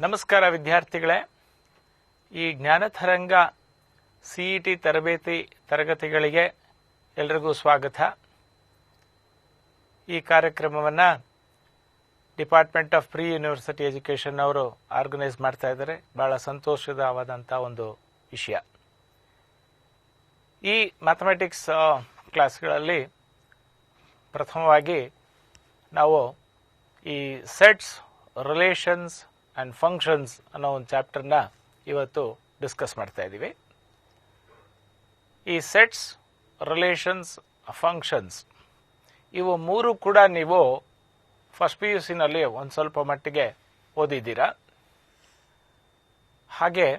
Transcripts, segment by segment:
ನಮಸ್ಕಾರ ವಿದ್ಯಾರ್ಥಿಗಳೇ. ಈ ಜ್ಞಾನತರಂಗ ಸಿಇಟಿ ತರಬೇತಿ ತರಗತಿಗಳಿಗೆ ಎಲ್ರಿಗೂ ಸ್ವಾಗತ. ಈ ಕಾರ್ಯಕ್ರಮವನ್ನು department of pre university education ಅವರು ಆರ್ಗನೈಸ್ ಮಾಡ್ತಾ ಇದ್ದಾರೆ. ಬಹಳ ಸಂತೋಷವಾದಂಥ ಒಂದು ವಿಷಯ. ಈ ಮ್ಯಾಥಮೆಟಿಕ್ಸ್ ಕ್ಲಾಸ್ಗಳಲ್ಲಿ ಪ್ರಥಮವಾಗಿ ನಾವು ಈ ಸೆಟ್ಸ್, ರಿಲೇಷನ್ಸ್ ಆ್ಯಂಡ್ ಫಂಕ್ಷನ್ಸ್ ಅನ್ನೋ ಒಂದು ಚಾಪ್ಟರ್ನ ಇವತ್ತು ಡಿಸ್ಕಸ್ ಮಾಡ್ತಾ ಇದ್ದೀವಿ. ಈ ಸೆಟ್ಸ್, ರಿಲೇಷನ್ಸ್, ಫಂಕ್ಷನ್ಸ್ ಇವು ಮೂರು ಕೂಡ ನೀವು ಫಸ್ಟ್ PUCನಲ್ಲಿ ಒಂದು ಸ್ವಲ್ಪ ಮಟ್ಟಿಗೆ ಓದಿದ್ದೀರಾ. ಹಾಗೆ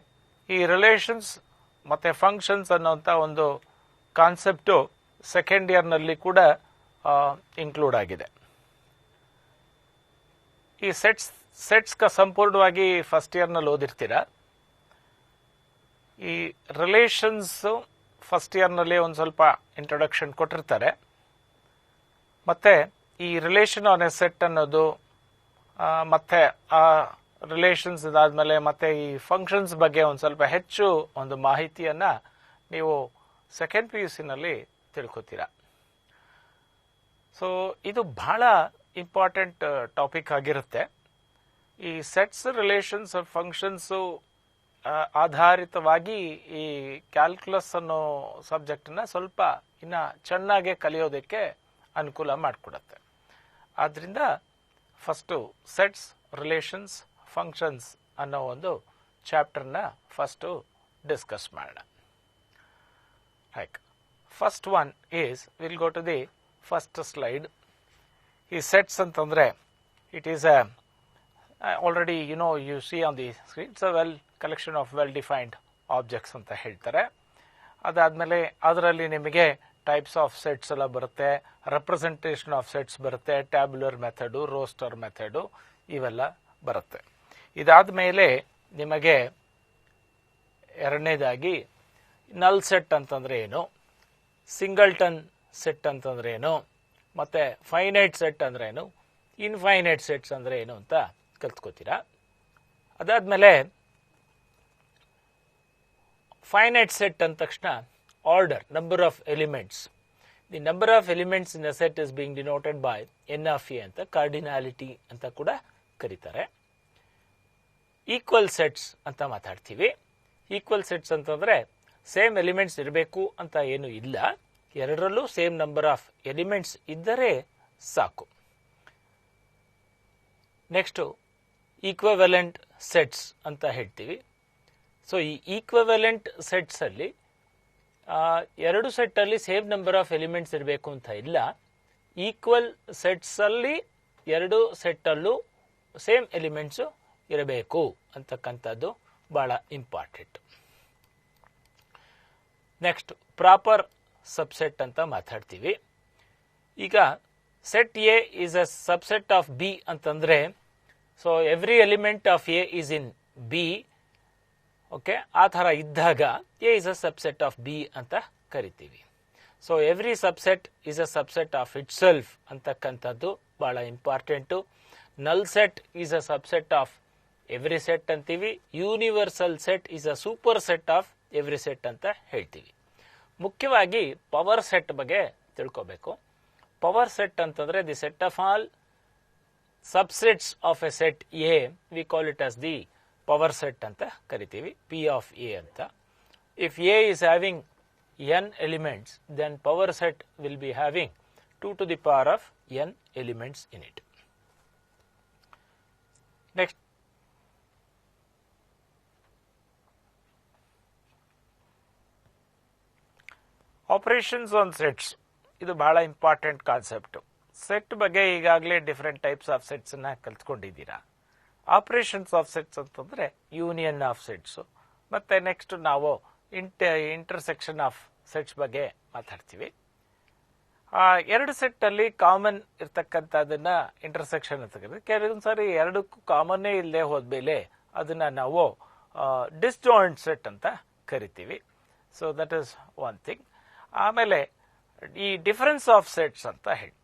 ಈ ರಿಲೇಷನ್ಸ್ ಮತ್ತು ಫಂಕ್ಷನ್ಸ್ ಅನ್ನೋಂಥ ಒಂದು ಕಾನ್ಸೆಪ್ಟು ಸೆಕೆಂಡ್ ಇಯರ್ನಲ್ಲಿ ಕೂಡ ಇನ್ಕ್ಲೂಡ್ ಆಗಿದೆ. ಈ ಸೆಟ್ಸ್ಗೆ ಸಂಪೂರ್ಣವಾಗಿ ಫಸ್ಟ್ ಇಯರ್ನಲ್ಲಿ ಓದಿರ್ತೀರ. ಈ ರಿಲೇಷನ್ಸು ಫಸ್ಟ್ ಇಯರ್ನಲ್ಲಿ ಒಂದು ಸ್ವಲ್ಪ ಇಂಟ್ರೊಡಕ್ಷನ್ ಕೊಟ್ಟಿರ್ತಾರೆ. ಮತ್ತು ಈ ರಿಲೇಷನ್ ಆನ್ ಎ ಸೆಟ್ ಅನ್ನೋದು ಮತ್ತು ಆ ರಿಲೇಷನ್ಸ್ ಇದಾದಮೇಲೆ ಮತ್ತು ಈ ಫಂಕ್ಷನ್ಸ್ ಬಗ್ಗೆ ಒಂದು ಸ್ವಲ್ಪ ಹೆಚ್ಚು ಒಂದು ಮಾಹಿತಿಯನ್ನು ನೀವು ಸೆಕೆಂಡ್ PUCನಲ್ಲಿ ತಿಳ್ಕೊತೀರ. ಸೊ ಇದು ಬಹಳ ಇಂಪಾರ್ಟೆಂಟ್ ಟಾಪಿಕ್ ಆಗಿರುತ್ತೆ. ಈ ಸೆಟ್ಸ್, ರಿಲೇಷನ್ಸ್, ಫಂಕ್ಷನ್ಸು ಆಧಾರಿತವಾಗಿ ಈ ಕ್ಯಾಲ್ಕುಲಸ್ ಅನ್ನೋ ಸಬ್ಜೆಕ್ಟನ್ನ ಸ್ವಲ್ಪ ಇನ್ನು ಚೆನ್ನಾಗಿ ಕಲಿಯೋದಕ್ಕೆ ಅನುಕೂಲ ಮಾಡಿಕೊಡುತ್ತೆ. ಆದ್ದರಿಂದ ಫಸ್ಟು ಸೆಟ್ಸ್, ರಿಲೇಷನ್ಸ್, ಫಂಕ್ಷನ್ಸ್ ಅನ್ನೋ ಒಂದು ಚಾಪ್ಟರ್ನ ಫಸ್ಟು ಡಿಸ್ಕಸ್ ಮಾಡೋಣ. Like first one is, will go to the first slide. ಈ ಸೆಟ್ಸ್ ಅಂತಂದರೆ it is a already you see on the screen, it's a collection of well defined objects ಅಂತ ಹೇಳ್ತಾರೆ. ಅದಾದಮೇಲೆ ಅದರಲ್ಲಿ ನಿಮಗೆ ಟೈಪ್ಸ್ ಆಫ್ ಸೆಟ್ಸ್ ಎಲ್ಲ ಬರುತ್ತೆ, ರೆಪ್ರೆಸೆಂಟೇಷನ್ ಆಫ್ ಸೆಟ್ಸ್ ಬರುತ್ತೆ, ಟ್ಯಾಬ್ಯುಲರ್ ಮೆಥಡು, ರೋಸ್ಟರ್ ಮೆಥಡು ಇವೆಲ್ಲ ಬರುತ್ತೆ. ಇದಾದ ಮೇಲೆ ನಿಮಗೆ ಎರಡನೇದಾಗಿ ನಲ್ ಸೆಟ್ ಅಂತಂದರೆ ಏನು, ಸಿಂಗಲ್ಟನ್ ಸೆಟ್ ಅಂತಂದ್ರೆ ಏನು, ಮತ್ತು ಫೈನೈಟ್ ಸೆಟ್ ಅಂದ್ರೆ ಏನು, ಇನ್ಫೈನೈಟ್ ಸೆಟ್ಸ್ ಅಂದರೆ ಏನು ಅಂತ ಕಲ್ತ್ಕೋತೀರಾ. ಅದಾದಮೇಲೆ ಫೈನೈಟ್ ಸೆಟ್ ಅಂದ ತಕ್ಷಣ order, number of elements. The number of elements in a set is being denoted by N(A) ಅಂತ, ಕಾರ್ಡಿನಾಲಿಟಿ ಅಂತ ಕೂಡ ಕರೀತಾರೆ. ಈಕ್ವಲ್ ಸೆಟ್ಸ್ ಅಂತ ಮಾತಾಡ್ತೀವಿ. ಈಕ್ವಲ್ ಸೆಟ್ಸ್ ಅಂತಂದರೆ ಸೇಮ್ ಎಲಿಮೆಂಟ್ಸ್ ಇರಬೇಕು ಅಂತ ಏನು ಇಲ್ಲ, ಎರಡರಲ್ಲೂ ಸೇಮ್ ನಂಬರ್ ಆಫ್ ಎಲಿಮೆಂಟ್ಸ್ ಇದ್ದರೆ ಸಾಕು. ನೆಕ್ಸ್ಟು ಈಕ್ವಿವೆಲೆಂಟ್ ಸೆಟ್ಸ್ ಅಂತ ಹೇಳ್ತೀವಿ. ಸೊ ಈ ಈಕ್ವಿವೆಲೆಂಟ್ ಸೆಟ್ಸಲ್ಲಿ ಎರಡು ಸೆಟ್ಟಲ್ಲಿ ಸೇಮ್ ನಂಬರ್ ಆಫ್ ಎಲಿಮೆಂಟ್ಸ್ ಇರಬೇಕು ಅಂತ ಇಲ್ಲ, ಈಕ್ವಲ್ ಸೆಟ್ಸಲ್ಲಿ ಎರಡು ಸೆಟ್ಟಲ್ಲೂ ಸೇಮ್ ಎಲಿಮೆಂಟ್ಸು ಇರಬೇಕು ಅಂತಕ್ಕಂಥದ್ದು ಭಾಳ ಇಂಪಾರ್ಟೆಂಟ್. ನೆಕ್ಸ್ಟ್ ಪ್ರಾಪರ್ ಸಬ್ಸೆಟ್ ಅಂತ ಮಾತಾಡ್ತೀವಿ. ಈಗ set A is a subset of B ಅಂತಂದರೆ, so every element of A is in B. Okay, ಆ ಥರ ಇದ್ದಾಗ A is a subset of B ಅಂತ ಕರಿತೀವಿ. So every subset is a subset of itself ಅಂತಕ್ಕಂಥದ್ದು ಭಾಳ important. Null set is a subset of every set ಅಂತೀವಿ. Universal set is a superset of every set ಅಂತ ಹೇಳ್ತೀವಿ. ಮುಖ್ಯವಾಗಿ power set ಬಗ್ಗೆ ತಿಳ್ಕೋಬೇಕು. ಪವರ್ ಸೆಟ್ ಅಂತಂದರೆ the set of all subsets of A set A, we call it as the power set ಅಂತ ಕರಿತೀವಿ, P of A ಅಂತ. If A is having n elements, then power set will be having 2 to the power of n elements in it. Next operations on sets, ಇದು ಬಹಳ important concept. Set ಬಗ್ಗೆ ಈಗಾಗಲೇ different types of ಸೆಟ್ಸನ್ನು ಕಲ್ತ್ಕೊಂಡಿದ್ದೀರಾ. Operations of sets ಅಂತಂದರೆ union of sets, ಮತ್ತು next ನಾವು intersection of sets ಬಗ್ಗೆ ಮಾತಾಡ್ತೀವಿ. ಎರಡು ಸೆಟ್ಟಲ್ಲಿ ಕಾಮನ್ ಇರ್ತಕ್ಕಂಥದ್ದನ್ನು ಇಂಟರ್ಸೆಕ್ಷನ್ ಅಂತ ಕರೀತೀವಿ. ಕೆಲವೊಂದು ಸಾರಿ ಎರಡಕ್ಕೂ ಕಾಮನ್ನೇ ಇಲ್ಲದೆ ಹೋದ್ಮೇಲೆ ಅದನ್ನು ನಾವು ಡಿಸ್ಜಾಯಿಂಟ್ ಸೆಟ್ ಅಂತ ಕರಿತೀವಿ. So that is one thing. ಆಮೇಲೆ ಈ ಡಿಫರೆನ್ಸ್ ಆಫ್ ಸೆಟ್ಸ್ ಅಂತ ಹೇಳ್ತೀವಿ.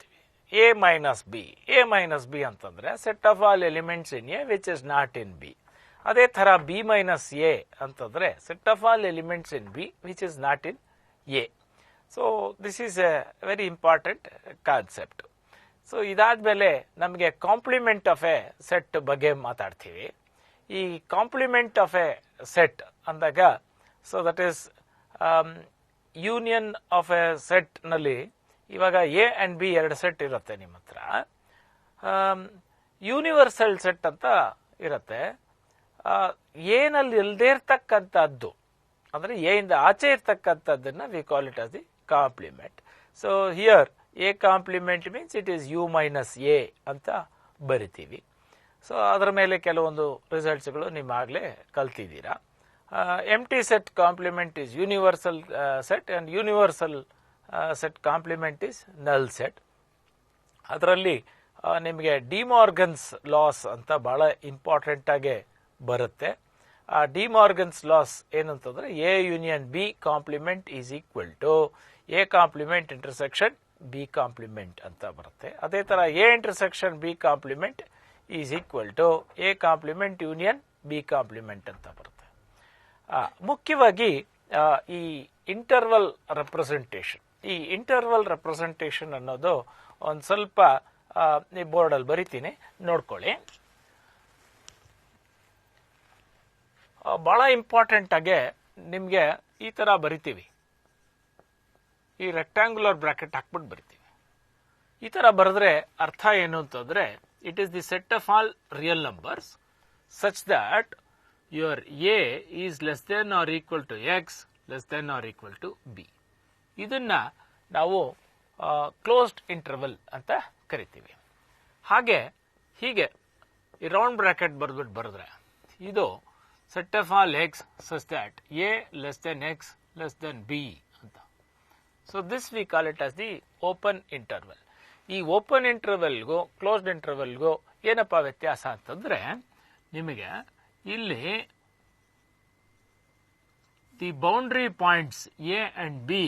A minus B. A minus B ಅಂತಂದ್ರೆ set of all elements in A which is not in B. ಅದೇ ಥರ ಬಿ ಮೈನಸ್ ಎ ಅಂತಂದರೆ set of all elements in B which is not in a. So this is A very important concept. So ಇದಾದ್ಮೇಲೆ ನಮಗೆ complement of A set ಬಗ್ಗೆ ಮಾತಾಡ್ತೀವಿ. ಈ complement of A set ಅಂದಾಗ so that is union of A set ನಲ್ಲಿ ಇವಾಗ A and B ಎರಡು set ಇರುತ್ತೆ ನಿಮ್ಮ ಹತ್ರ. ಯೂನಿವರ್ಸಲ್ ಸೆಟ್ ಅಂತ ಇರುತ್ತೆ. ಎನಲ್ಲಿ ಇಲ್ಲದೆ ಇರ್ತಕ್ಕಂಥದ್ದು ಅಂದ್ರೆ ಎ ಇಂದ ಆಚೆ ಇರ್ತಕ್ಕಂಥದ್ದನ್ನ we call it as the complement. So here A complement means it is U minus A ಅಂತ ಬರಿತೀವಿ. ಸೊ ಅದರ ಮೇಲೆ ಕೆಲವೊಂದು ರಿಸಲ್ಟ್ಸ್ಗಳು ನಿಮ್ಮಾಗಲೇ ಕಲ್ತಿದ್ದೀರಾ. Empty set complement is universal set and universal set complement is null set. ಅದರಲ್ಲಿ ನಿಮಗೆ ಡಿಮಾರ್ಗನ್ಸ್ ಲಾಸ್ ಅಂತ ಬಹಳ ಇಂಪಾರ್ಟೆಂಟ್ ಆಗಿ ಬರುತ್ತೆ. ಆ ಡಿಮಾರ್ಗನ್ಸ್ ಲಾಸ್ ಏನಂತಂದ್ರೆ A union B complement is equal to A complement intersection B complement ಅಂತ ಬರುತ್ತೆ. ಅದೇ ತರ A intersection B complement is equal to A complement union B complement ಅಂತ ಬರುತ್ತೆ. ಮುಖ್ಯವಾಗಿ ಈ ಇಂಟರ್ವಲ್ ರೆಪ್ರೆಸೆಂಟೇಷನ್, ಈ ಇಂಟರ್ವಲ್ ರೆಪ್ರೆಸೆಂಟೇಷನ್ ಅನ್ನೋದು ಒಂದು ಸ್ವಲ್ಪ ಈ ಬೋರ್ಡಲ್ಲಿ ಬರಿತೀನಿ, ನೋಡ್ಕೊಳ್ಳಿ. ಬಹಳ ಇಂಪಾರ್ಟೆಂಟ್ ಆಗಿ ನಿಮಗೆ ಈ ತರ ಬರಿತೀವಿ, ಈ ರೆಕ್ಟಾಂಗ್ಯುಲರ್ ಬ್ರಾಕೆಟ್ ಹಾಕ್ಬಿಟ್ಟು ಬರಿತೀವಿ. ಈ ತರ ಬರೆದ್ರೆ ಅರ್ಥ ಏನು ಅಂತಂದ್ರೆ it is the set of all real numbers such that your A is less than or equal to x less than or equal to B. ಇದನ್ನ ನಾವು ಕ್ಲೋಸ್ಡ್ ಇಂಟರ್ವಲ್ ಅಂತ ಕರಿತೀವಿ. ಹೀಗೆ ಈ ರೌಂಡ್ ಬ್ರಾಕೆಟ್ ಬರೆದ್ಬಿಟ್ಟು ಬರೆದ್ರೆ ಇದು set of all X such that A less than X less than B ಅಂತ. So this we call it as the open interval. ಈ ಓಪನ್ ಇಂಟರ್ವಲ್ಗೂ ಕ್ಲೋಸ್ಡ್ ಇಂಟರ್ವಲ್ಗೂ ಏನಪ್ಪಾ ವ್ಯತ್ಯಾಸ ಅಂತಂದ್ರೆ ನಿಮಗೆ ಇಲ್ಲಿ the boundary points A and B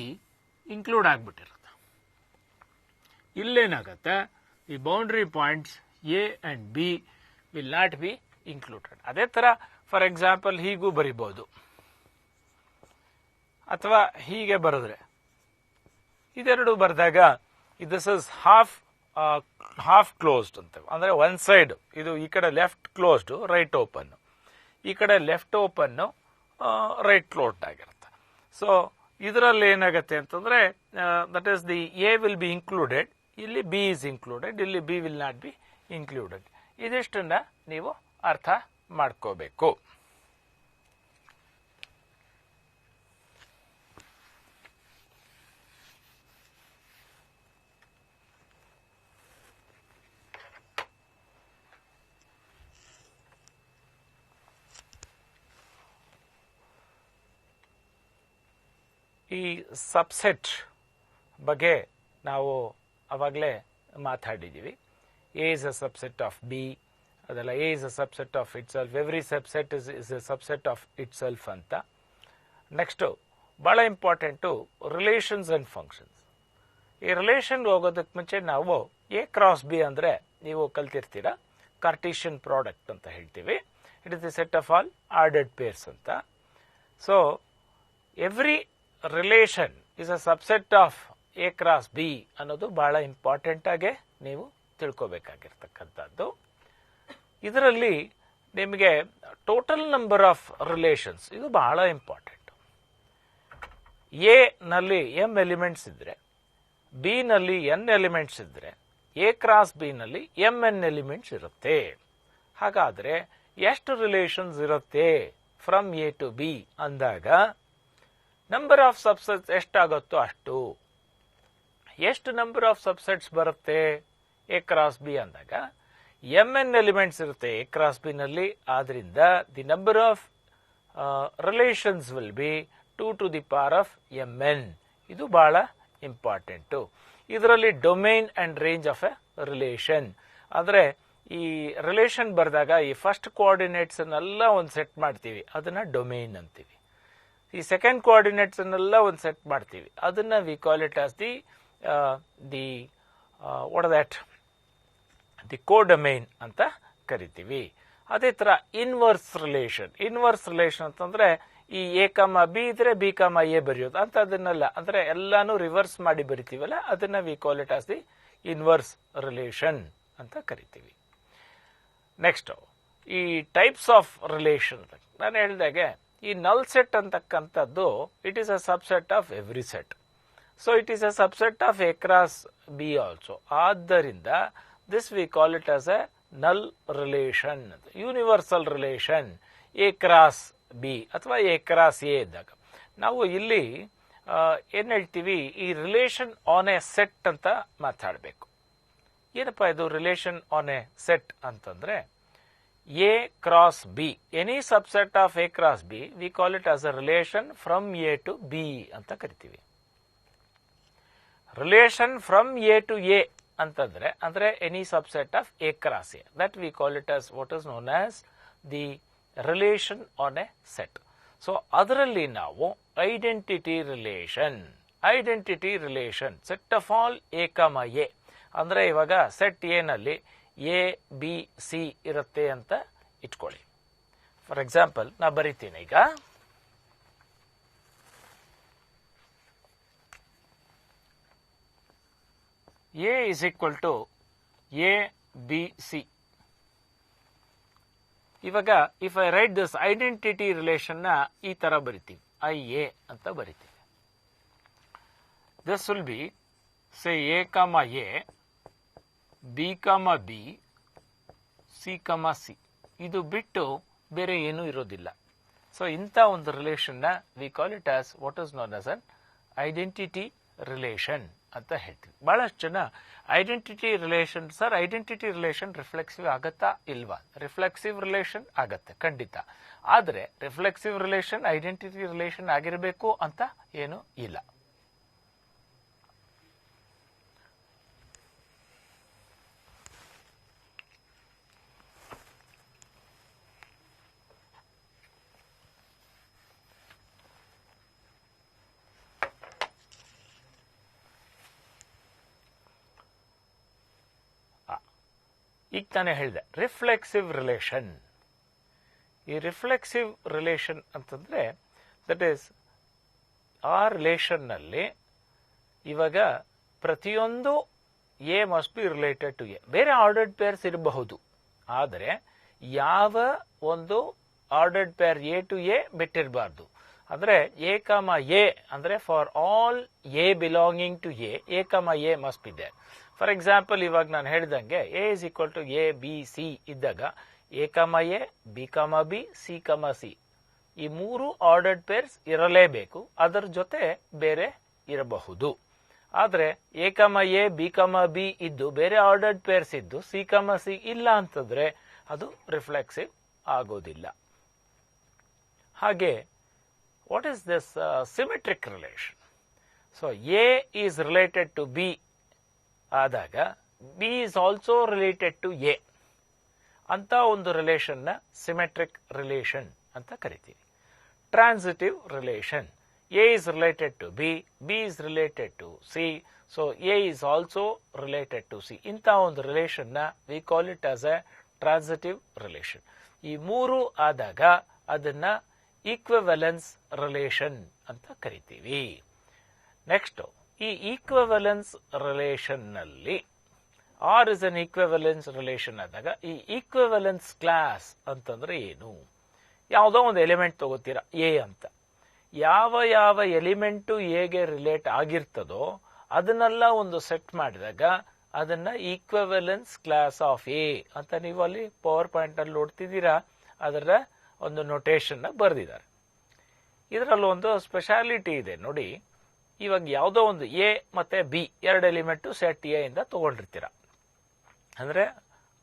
include ಆಗ್ಬಿಟ್ಟಿರುತ್ತೆ. ಇಲ್ಲೇನಾಗತ್ತೆ, the boundary points A and B will not be included. ಅದೇ ತರ ಫಾರ್ ಎಕ್ಸಾಂಪಲ್ ಹೀಗೂ ಬರಿಬಹುದು, ಅಥವಾ ಹೀಗೆ ಬರೆದ್ರೆ ಇದೆರಡು ಬರೆದಾಗ ದಿಸ್ ಇಸ್ ಹಾಫ್ ಕ್ಲೋಸ್ಡ್ ಅಂತ, ಅಂದ್ರೆ ಒನ್ ಸೈಡ್ ಇದು ಈ ಕಡೆ ಲೆಫ್ಟ್ ಕ್ಲೋಸ್ಡ್ ರೈಟ್ ಓಪನ್, ಈ ಕಡೆ ಲೆಫ್ಟ್ ಓಪನ್ ರೈಟ್ ಕ್ಲೋಸ್ಡ್ ಆಗಿರುತ್ತೆ. ಸೊ ಇದರಲ್ಲಿ ಏನಾಗುತ್ತೆ ಅಂತಂದ್ರೆ that is the A will be included, ಇಲ್ಲಿ ಬಿ ಇಸ್ ಇನ್ಕ್ಲೂಡೆಡ್, ಇಲ್ಲಿ B will not be included. ಇದಿಷ್ಟನ್ನ ನೀವು ಅರ್ಥ ಮಾಡ್ಕೋಬೇಕು. ಈ ಸಬ್ಸೆಟ್ ಬಗ್ಗೆ ನಾವು ಅವಾಗಲೇ ಮಾತಾಡಿದ್ದೀವಿ. A is a subset of B, ಅದೆಲ್ಲ A is a subset of itself, every subset is a subset of itself ಅಂತ. ನೆಕ್ಸ್ಟ್ ಬಹಳ ಇಂಪಾರ್ಟೆಂಟು ರಿಲೇಷನ್ಸ್ ಅಂಡ್ ಫಂಕ್ಷನ್ಸ್. ಈ ರಿಲೇಷನ್ ಹೋಗೋದಕ್ಕೆ ಮುಂಚೆ ನಾವು ಎ ಕ್ರಾಸ್ ಬಿ ಅಂದ್ರೆ ನೀವು ಕಲ್ತಿರ್ತೀರಾ, ಕಾರ್ಟೀಷಿಯನ್ ಪ್ರಾಡಕ್ಟ್ ಅಂತ ಹೇಳ್ತೀವಿ. It is the set of all ordered pairs ಅಂತ. So every relation is a subset of A cross B ಅನ್ನೋದು ಬಹಳ ಇಂಪಾರ್ಟೆಂಟ್ ಆಗಿ ನೀವು ತಿಳ್ಕೋಬೇಕಾಗಿರ್ತಕ್ಕಂಥದ್ದು. ಇದರಲ್ಲಿ ನಿಮಗೆ ಟೋಟಲ್ ನಂಬರ್ ಆಫ್ ರಿಲೇಷನ್ಸ್ ಇದು ಬಹಳ ಇಂಪಾರ್ಟೆಂಟ್. ಎ ನಲ್ಲಿ ಎಂ ಎಲಿಮೆಂಟ್ಸ್ ಇದ್ರೆ, ಬಿ ನಲ್ಲಿ ಎನ್ ಎಲಿಮೆಂಟ್ಸ್ ಇದ್ರೆ, ಎ ಕ್ರಾಸ್ ಬಿ ನಲ್ಲಿ ಎಂ ಎನ್ ಎಲಿಮೆಂಟ್ಸ್ ಇರುತ್ತೆ. ಹಾಗಾದ್ರೆ ಎಷ್ಟು ರಿಲೇಷನ್ಸ್ ಇರುತ್ತೆ ಫ್ರಮ್ ಎ ಟು ಬಿ ಅಂದಾಗ ನಂಬರ್ ಆಫ್ ಸಬ್ಸೆಟ್ಸ್ ಎಷ್ಟಾಗುತ್ತೋ ಅಷ್ಟು. ಎಷ್ಟು ನಂಬರ್ ಆಫ್ ಸಬ್ಸೆಟ್ಸ್ ಬರುತ್ತೆ ಎ ಕ್ರಾಸ್ ಬಿ ಅಂದಾಗ ಎಂ ಎನ್ ಎಲಿಮೆಂಟ್ಸ್ ಇರುತ್ತೆ ಎ ಕ್ರಾಸ್ ಬಿ ನಲ್ಲಿ. ಆದ್ರಿಂದ the number of relations will be 2 to the power of mn. ಇದು ಬಹಳ ಇಂಪಾರ್ಟೆಂಟು. ಇದರಲ್ಲಿ domain and range of A relation ಅಂದ್ರೆ ಈ ರಿಲೇಷನ್ ಬರೆದಾಗ ಈ ಫಸ್ಟ್ ಕೋಆರ್ಡಿನೇಟ್ಸ್ ಅನ್ನೆಲ್ಲ ಒಂದು ಸೆಟ್ ಮಾಡ್ತೀವಿ, ಅದನ್ನ ಡೊಮೈನ್ ಅಂತೀವಿ. ಈ ಸೆಕೆಂಡ್ ಕೋಆರ್ಡಿನೇಟ್ಸ್ ಅನ್ನೆಲ್ಲ ಒಂದು ಸೆಟ್ ಮಾಡ್ತೀವಿ, ಅದನ್ನ we call it as the codomain ಅಂತ ಕರಿತೀವಿ. ಅದೇ ತರ ಇನ್ವರ್ಸ್ ರಿಲೇಷನ್ ಅಂತಂದ್ರೆ ಈ ಎ ಕಮ ಬಿ ಇದ್ರೆ ಬಿ ಕಮ ಎ ಬರೆಯೋದು ಅಂತ ಅದನ್ನೆಲ್ಲ ಅಂದ್ರೆ ಎಲ್ಲಾನು ರಿವರ್ಸ್ ಮಾಡಿ ಬರಿತೀವಲ್ಲ ಅದನ್ನ we call it as the inverse relation ಅಂತ ಕರಿತೀವಿ. ನೆಕ್ಸ್ಟ್ ಈ ಟೈಪ್ಸ್ ಆಫ್ ರಿಲೇಷನ್ ನಾನು ಹೇಳಿದಾಗೆ ಈ ನಲ್ ಸೆಟ್ ಅಂತಕ್ಕಂಥದ್ದು it is a subset of every set. So it is a subset of A cross B also. ಆದ್ದರಿಂದ this we call it as a null relation, universal relation A cross B ಅಥವಾ A cross A ಇದ್ದಾಗ ನಾವು ಇಲ್ಲಿ ಏನ್ ಹೇಳ್ತೀವಿ, ಈ relation on A set ಅಂತ ಮಾತಾಡಬೇಕು. ಏನಪ್ಪಾ ಇದು ರಿಲೇಷನ್ ಆನ್ ಎ ಸೆಟ್ ಅಂತಂದ್ರೆ A cross B, any subset of A cross B we call it as a relation from A to B ಅಂತ ಕರಿತೀವಿ. Relation from A to A ಅಂತಂದ್ರೆ ಅಂದ್ರೆ any subset of A cross A, that we call it as what is known as the relation on A set. So ಅದರಲ್ಲಿ ನಾವು identity relation set of all A comma A ಅಂದ್ರೆ ಇವಾಗ set A ನಲ್ಲಿ A B C ಇರುತ್ತೆ ಅಂತ ಇಟ್ಕೊಳ್ಳಿ. For example ನಾ ಬರಿತೀನಿ ಈಗ A is equal to A B C. ಇವಾಗ if I write this identity relation ನ ಈ ತರ ಬರಿತೀವಿ, ಐ ಎ ಅಂತ ಬರಿತೀವಿ. This will be say A comma A, B comma B, C comma C. ಇದು ಬಿಟ್ಟು ಬೇರೆ ಏನೂ ಇರೋದಿಲ್ಲ. ಸೊ ಇಂಥ ಒಂದು ರಿಲೇಷನ್ ನ we call it as what is known as an identity relation ಅಂತ ಹೇಳ್ತೀವಿ. ಬಹಳಷ್ಟು ಜನ identity relation sir identity relation reflexive ಆಗತ್ತಾ ಇಲ್ವಾ? ರಿಫ್ಲೆಕ್ಸಿವ್ ರಿಲೇಷನ್ ಆಗತ್ತೆ ಖಂಡಿತ. ಆದ್ರೆ ರಿಫ್ಲೆಕ್ಸಿವ್ ರಿಲೇಷನ್ ಐಡೆಂಟಿಟಿ ರಿಲೇಷನ್ ಆಗಿರಬೇಕು ಅಂತ ಏನು ಇಲ್ಲ. ಈಗ ತಾನೇ ಹೇಳಿದೆ ರಿಫ್ಲೆಕ್ಸಿವ್ ರಿಲೇಷನ್. ಈ ರಿಫ್ಲೆಕ್ಸಿವ್ ರಿಲೇಷನ್ ಅಂತಂದ್ರೆ ದಟ್ ಈಸ್ ಆ ರಿಲೇಷನ್ ನಲ್ಲಿ ಇವಾಗ ಪ್ರತಿಯೊಂದು A must be related to A. ಬೇರೆ ಆರ್ಡರ್ಡ್ ಪೇರ್ಸ್ ಇರಬಹುದು, ಆದರೆ ಯಾವ ಒಂದು ordered pair A to A ಬಿಟ್ಟಿರಬಾರ್ದು. ಅಂದ್ರೆ ಎ ಕಮ ಎ ಅಂದ್ರೆ for all A belonging to A comma A must be there. For example ಇವಾಗ ನಾನು ಹೇಳಿದಂಗೆ A is equal to A B C ಇದ್ದಾಗ A comma A, B comma B, C comma C ಈ ಮೂರು ordered pairs ಇರಲೇಬೇಕು. ಅದರ ಜೊತೆ ಬೇರೆ ಇರಬಹುದು. ಆದ್ರೆ A comma A, B comma B ಇದ್ದು ಬೇರೆ ಆರ್ಡರ್ಡ್ ಪೇರ್ಸ್ ಇದ್ದು ಸಿ ಕಮ ಸಿ ಇಲ್ಲ ಅಂತಂದ್ರೆ ಅದು ರಿಫ್ಲೆಕ್ಸಿವ್ ಆಗೋದಿಲ್ಲ. ಹಾಗೆ what is this symmetric relation? So A is related to B ಆದಾಗ B is also related to A ಅಂತ ಒಂದು ರಿಲೇಷನ್ ನ ಸಿಮೆಟ್ರಿಕ್ ರಿಲೇಷನ್ ಅಂತ ಕರಿತೀವಿ. Transitive relation, A is related to B, B is related to C, so A is also related to C. ಇಂಥ ಒಂದು relation ನ we call it as A transitive relation. ಈ ಮೂರು ಆದಾಗ ಅದನ್ನ ಈಕ್ವಿವೆಲೆನ್ಸ್ ರಿಲೇಷನ್ ಅಂತ ಕರಿತೀವಿ. ನೆಕ್ಸ್ಟ್ ಈ ಈಕ್ವಿವೆಲೆನ್ಸ್ ರಿಲೇಷನ್ ನಲ್ಲಿ R is an equivalence relation ಆದಾಗ ಈ ಈಕ್ವಿವೆಲೆನ್ಸ್ ಕ್ಲಾಸ್ ಅಂತಂದ್ರೆ ಏನು? ಯಾವುದೋ ಒಂದು ಎಲಿಮೆಂಟ್ ತಗೋತೀರಾ ಎ ಅಂತ, ಯಾವ ಯಾವ ಎಲಿಮೆಂಟು ಎಗೆ ರಿಲೇಟ್ ಆಗಿರ್ತದೋ ಅದನ್ನೆಲ್ಲ ಒಂದು ಸೆಟ್ ಮಾಡಿದಾಗ ಅದನ್ನ ಈಕ್ವಿವೆಲೆನ್ಸ್ ಕ್ಲಾಸ್ ಆಫ್ ಎ ಅಂತ ನೀವು ಅಲ್ಲಿ ಪವರ್ ಪಾಯಿಂಟ್ ಅಲ್ಲಿ ನೋಡ್ತಿದ್ದೀರಾ. ಅದರ ಒಂದು ನೊಟೇಷನ್ ಬರೆದಿದ್ದಾರೆ. ಇದರಲ್ಲಿ ಒಂದು ಸ್ಪೆಷಾಲಿಟಿ ಇದೆ ನೋಡಿ. ಇವಾಗ ಯಾವುದೋ ಒಂದು ಎ ಮತ್ತೆ ಬಿ ಎರಡು ಎಲಿಮೆಂಟ್ ಸೆಟ್ ಎ ಇಂದ ತಗೊಂಡಿರ್ತೀರ, ಅಂದ್ರೆ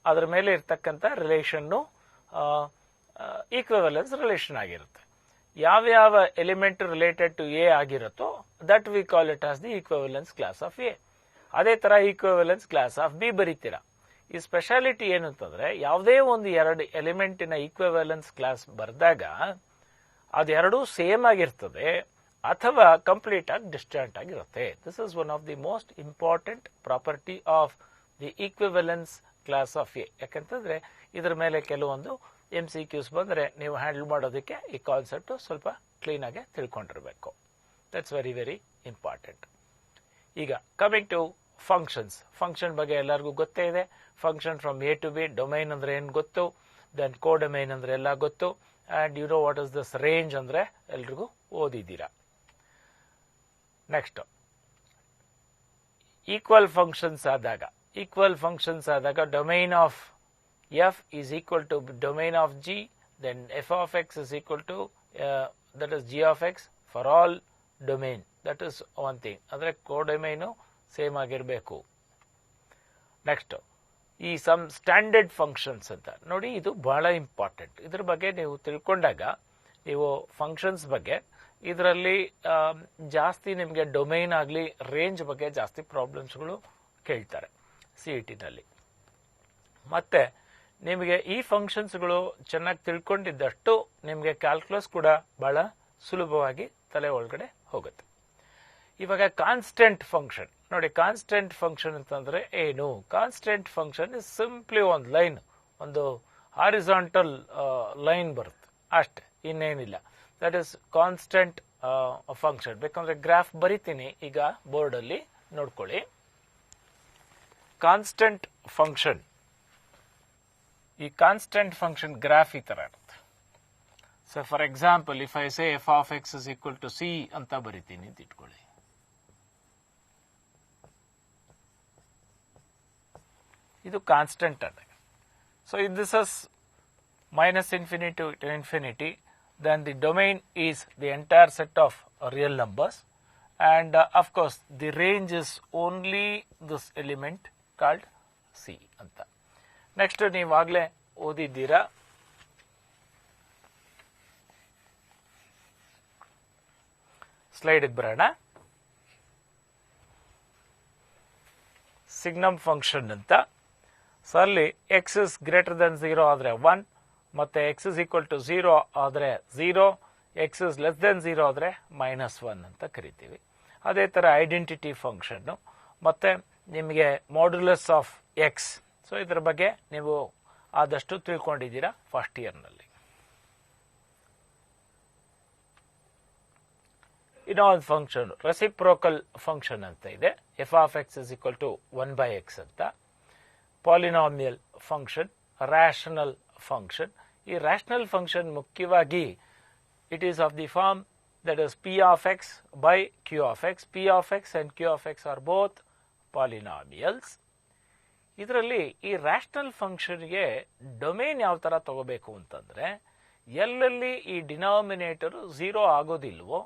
ಅದರ ಮೇಲೆ ಇರ್ತಕ್ಕಂಥ ರಿಲೇಷನ್ನು ಈಕ್ವಿವೆಲೆನ್ಸ್ ರಿಲೇಷನ್ ಆಗಿರುತ್ತೆ. ಯಾವ್ಯಾವ ಎಲಿಮೆಂಟ್ ರಿಲೇಟೆಡ್ ಟು ಎ ಆಗಿರುತ್ತೋ that we call it as the equivalence class of A. ಅದೇ ತರ ಈಕ್ವಿವೆಲೆನ್ಸ್ ಕ್ಲಾಸ್ ಆಫ್ ಬಿ ಬರೀತೀರಾ. ಈ ಸ್ಪೆಷಾಲಿಟಿ ಏನಂತಂದ್ರೆ ಯಾವುದೇ ಒಂದು ಎರಡು ಎಲಿಮೆಂಟಿನ ಈಕ್ವಿವೆಲೆನ್ಸ್ ಕ್ಲಾಸ್ ಬರೆದಾಗ ಅದೆರಡೂ ಸೇಮ್ ಆಗಿರ್ತದೆ ಅಥವಾ ಕಂಪ್ಲೀಟ್ ಆಗಿ ಡಿಸ್ಟೆಂಟ್ ಆಗಿರುತ್ತೆ. This is one of the most important property of the equivalence class of A. ಯಾಕಂತಂದ್ರೆ ಇದರ ಮೇಲೆ ಕೆಲವೊಂದು MCQs ಬಂದರೆ ನೀವು ಹ್ಯಾಂಡಲ್ ಮಾಡೋದಕ್ಕೆ ಈ ಕಾನ್ಸೆಪ್ಟ್ ಸ್ವಲ್ಪ ಕ್ಲೀನಾಗಿ ತಿಳ್ಕೊಂಡಿರಬೇಕು. That's very very important. ಈಗ ಕಮಿಂಗ್ ಟು ಫಂಕ್ಷನ್ಸ್. ಫಂಕ್ಷನ್ ಬಗ್ಗೆ ಎಲ್ಲರಿಗೂ ಗೊತ್ತೇ ಇದೆ. Function from A to B. Domain ಅಂದ್ರೆ ಏನು ಗೊತ್ತು, ದೆನ್ ಕೋಡೊಮೈನ್ ಅಂದ್ರೆ ಎಲ್ಲ ಗೊತ್ತು, and you know what is this range ಅಂದ್ರೆ ಎಲ್ರಿಗೂ ಓದಿದ್ದೀರಾ. ನೆಕ್ಸ್ಟ್ ಈಕ್ವಲ್ ಫಂಕ್ಷನ್ಸ್ ಆದಾಗ domain of f is equal to domain of g, then f of x is equal to that is g of x for all domain. That is one thing. ಅಂದ್ರೆ ಕೋಡೊಮೈನ್ same ಆಗಿರಬೇಕು. Next ಈ some standard functions ಅಂತ ನೋಡಿ, ಇದು ಬಹಳ important. ಇದ್ರ ಬಗ್ಗೆ ನೀವು ತಿಳ್ಕೊಂಡಾಗ ನೀವು ಫಂಕ್ಷನ್ಸ್ ಬಗ್ಗೆ ಇದರಲ್ಲಿ ಜಾಸ್ತಿ ನಿಮಗೆ ಡೊಮೈನ್ ಆಗಲಿ ರೇಂಜ್ ಬಗ್ಗೆ ಜಾಸ್ತಿ ಪ್ರಾಬ್ಲಮ್ಸ್ಗಳು ಕೇಳ್ತಾರೆ CET ನಲ್ಲಿ. ಮತ್ತೆ ನಿಮಗೆ ಈ ಫಂಕ್ಷನ್ಸ್ಗಳು ಚೆನ್ನಾಗಿ ತಿಳ್ಕೊಂಡಿದ್ದಷ್ಟು ನಿಮಗೆ ಕ್ಯಾಲ್ಕುಲಸ್ ಕೂಡ ಬಹಳ ಸುಲಭವಾಗಿ ತಲೆ ಒಳಗಡೆ ಹೋಗುತ್ತೆ. ಇವಾಗ ಕಾನ್ಸ್ಟೆಂಟ್ ಫಂಕ್ಷನ್ ನೋಡಿ. ಕಾನ್ಸ್ಟೆಂಟ್ ಫಂಕ್ಷನ್ ಅಂತಂದ್ರೆ ಏನು? ಕಾನ್ಸ್ಟೆಂಟ್ ಫಂಕ್ಷನ್ ಇಸ್ ಸಿಂಪ್ಲಿ ಒಂದು ಲೈನ್, ಒಂದು ಹಾರಿಜಾಂಟಲ್ ಲೈನ್ ಬರುತ್ತೆ ಅಷ್ಟೇ, ಇನ್ನೇನಿಲ್ಲ. That is constant function. ಬೇಕಂದ್ರೆ ಗ್ರಾಫ್ ಬರಿತೀನಿ ಈಗ ಬೋರ್ಡ್ ಅಲ್ಲಿ ನೋಡ್ಕೊಳ್ಳಿ. ಕಾನ್ಸ್ಟೆಂಟ್ ಫಂಕ್ಷನ್, ಈ ಕಾನ್ಸ್ಟೆಂಟ್ ಫಂಕ್ಷನ್ ಗ್ರಾಫ್ ಈ ತರ ಇರುತ್ತೆ. So for example if I say f of x is equal to c ಅಂತ ಬರಿತೀನಿ ಅಂತ ಇಟ್ಕೊಳ್ಳಿ. ಇದು ಕಾನ್ಸ್ಟೆಂಟ್ ಅದ. So this is minus infinity to infinity, then the domain is the entire set of real numbers, and of course the range is only this element called c anta. Next ನೀವಾಗಲೇ ಓದಿದ್ದೀರಾ slide ಬರೋಣ. Signum function ಅಂತ. So ಅಲ್ಲಿ x is greater than 0 ಆದರೆ 1, ಮತ್ತೆ X is equal to 0 ಆದರೆ 0, X is less than 0 ಆದರೆ -1 ಅಂತ ಕರಿತೀವಿ. ಅದೇ ತರ ಐಡೆಂಟಿಟಿ ಫಂಕ್ಷನ್ ಮತ್ತೆ ನಿಮಗೆ ಮಾಡ್ಯುಲಸ್ ಆಫ್ ಎಕ್ಸ್. ಸೊ ಇದರ ಬಗ್ಗೆ ನೀವು ಆದಷ್ಟು ತಿಳ್ಕೊಂಡಿದ್ದೀರಾ ಫಸ್ಟ್ ಇಯರ್ನಲ್ಲಿ. ಇನ್ನೊಂದು ಫಂಕ್ಷನ್ ರೆಸಿಪ್ರೋಕಲ್ ಫಂಕ್ಷನ್ ಅಂತ ಇದೆ. F of x is equal to 1/x ಅಂತ. Polynomial function, rational function. ಈ ರ್ಯಾಷನಲ್ ಫಂಕ್ಷನ್ ಮುಖ್ಯವಾಗಿ it is of the form that is p of x by q of x. p of x and q of x are both polynomials. ಇದರಲ್ಲಿ ಈ rational ಫಂಕ್ಷನ್ಗೆ domain ಯಾವ ತರ ತಗೋಬೇಕು ಅಂತಂದ್ರೆ, ಎಲ್ಲೆಲ್ಲಿ ಈ ಡಿನಾಮಿನೇಟರ್ 0 ಆಗೋದಿಲ್ವೋ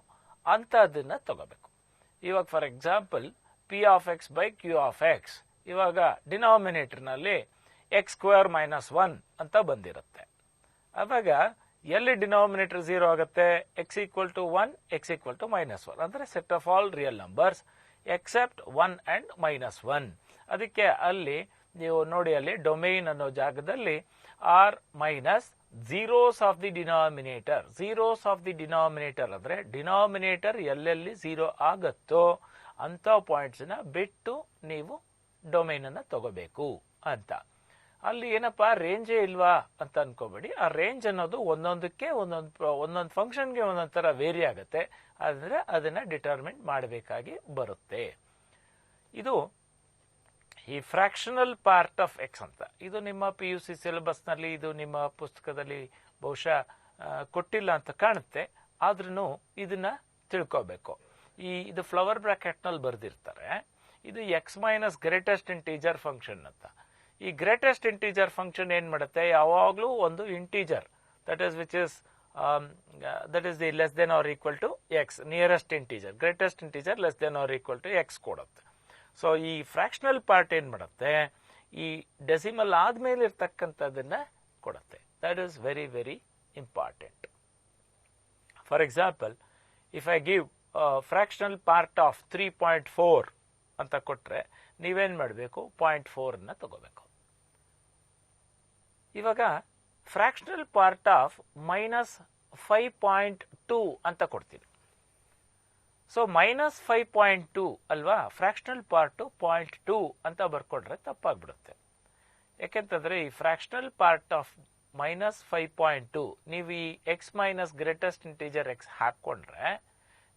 ಅಂತದನ್ನ ತಗೋಬೇಕು. ಇವಾಗ for example p of x by q of x, ಇವಾಗ ಡಿನಾಮಿನೇಟರ್ ನಲ್ಲಿ x² - 1 ಅಂತ ಬಂದಿರುತ್ತೆ. ಅವಾಗ ಎಲ್ಲಿ ಡಿನಾಮಿನೇಟರ್ 0 ಆಗುತ್ತೆ, x = 1, x = -1 ಅಂದ್ರೆ set of all real numbers except 1 and -1. ಅದಕ್ಕೆ ಅಲ್ಲಿ ನೀವು ನೋಡಿ, ಅಲ್ಲಿ ಡೊಮೈನ್ ಅನ್ನೋ ಜಾಗದಲ್ಲಿ R minus zeros of the denominator. Zeros of the denominator ಅಂದ್ರೆ ಡಿನಾಮಿನೇಟರ್ ಎಲ್ಲೆಲ್ಲಿ 0 ಆಗತ್ತೋ ಅಂತ ಪಾಯಿಂಟ್ಸ್ ನ ಬಿಟ್ಟು ನೀವು ಡೊಮೈನ್ ಅನ್ನ ತಗೋಬೇಕು ಅಂತ. ಅಲ್ಲಿ ಏನಪ್ಪಾ ರೇಂಜೇ ಇಲ್ವಾ ಅಂತ ಅನ್ಕೋಬೇಡಿ. ಆ ರೇಂಜ್ ಅನ್ನೋದು ಒಂದೊಂದಕ್ಕೆ ಒಂದೊಂದು ಫಂಕ್ಷನ್ಗೆ ಒಂದೊಂದ್ ತರ ವೇರಿ ಆಗುತ್ತೆ. ಆದ್ರೆ ಅದನ್ನ ಡಿಟರ್ಮಿನ್ ಮಾಡಬೇಕಾಗಿ ಬರುತ್ತೆ. ಇದು ಈ ಫ್ರಾಕ್ಷನಲ್ ಪಾರ್ಟ್ ಆಫ್ ಎಕ್ಸ್ ಅಂತ. ಇದು ನಿಮ್ಮ PUC ಸಿಲೆಬಸ್ ನಲ್ಲಿ, ಇದು ನಿಮ್ಮ ಪುಸ್ತಕದಲ್ಲಿ ಬಹುಶಃ ಕೊಟ್ಟಿಲ್ಲ ಅಂತ ಕಾಣುತ್ತೆ. ಆದ್ರೂ ಇದನ್ನ ತಿಳ್ಕೋಬೇಕು. ಇದು ಫ್ಲವರ್ ಬ್ರಾಕೆಟ್ ನಲ್ಲಿ ಬರ್ದಿರ್ತಾರೆ. ಇದು x minus greatest integer function ಅಂತ. ಈ ಗ್ರೇಟೆಸ್ಟ್ ಇಂಟೀಜರ್ ಫಂಕ್ಷನ್ ಏನ್ ಮಾಡುತ್ತೆ, ಯಾವಾಗ್ಲೂ ಒಂದು integer that is the less than or equal to x, nearest integer. Greatest integer less than or equal to x ಕೊಡುತ್ತೆ. ಸೊ ಈ ಫ್ರಾಕ್ಷನಲ್ ಪಾರ್ಟ್ ಏನ್ ಮಾಡುತ್ತೆ, ಈ ಡೆಸಿಮಲ್ ಆದ್ಮೇಲೆ ಇರ್ತಕ್ಕಂಥದ್ದನ್ನ ಕೊಡುತ್ತೆ. That is very very important. For example if I give fractional part of 3.4 ಅಂತ ಕೊಟ್ರೆ ನೀವೇನ್ ಮಾಡಬೇಕು, 0.4 ಅನ್ನ ತಗೋಬೇಕು. ಇವಾಗ ಫ್ರಾಕ್ಷನಲ್ ಪಾರ್ಟ್ ಆಫ್ -5.2 ಅಂತ ಕೊಡ್ತೀವಿ. ಸೊ -5.2 ಅಲ್ವಾ, ಫ್ರಾಕ್ಷನಲ್ ಪಾರ್ಟ್ 0.2 ಅಂತ ಬರ್ಕೊಡ್ರೆ ತಪ್ಪಾಗ್ಬಿಡುತ್ತೆ. ಯಾಕೆಂತಂದ್ರೆ ಈ ಫ್ರಾಕ್ಷನಲ್ ಪಾರ್ಟ್ ಆಫ್ -5.2 ನೀವು ಈ X minus greatest integer X ಹಾಕೊಂಡ್ರೆ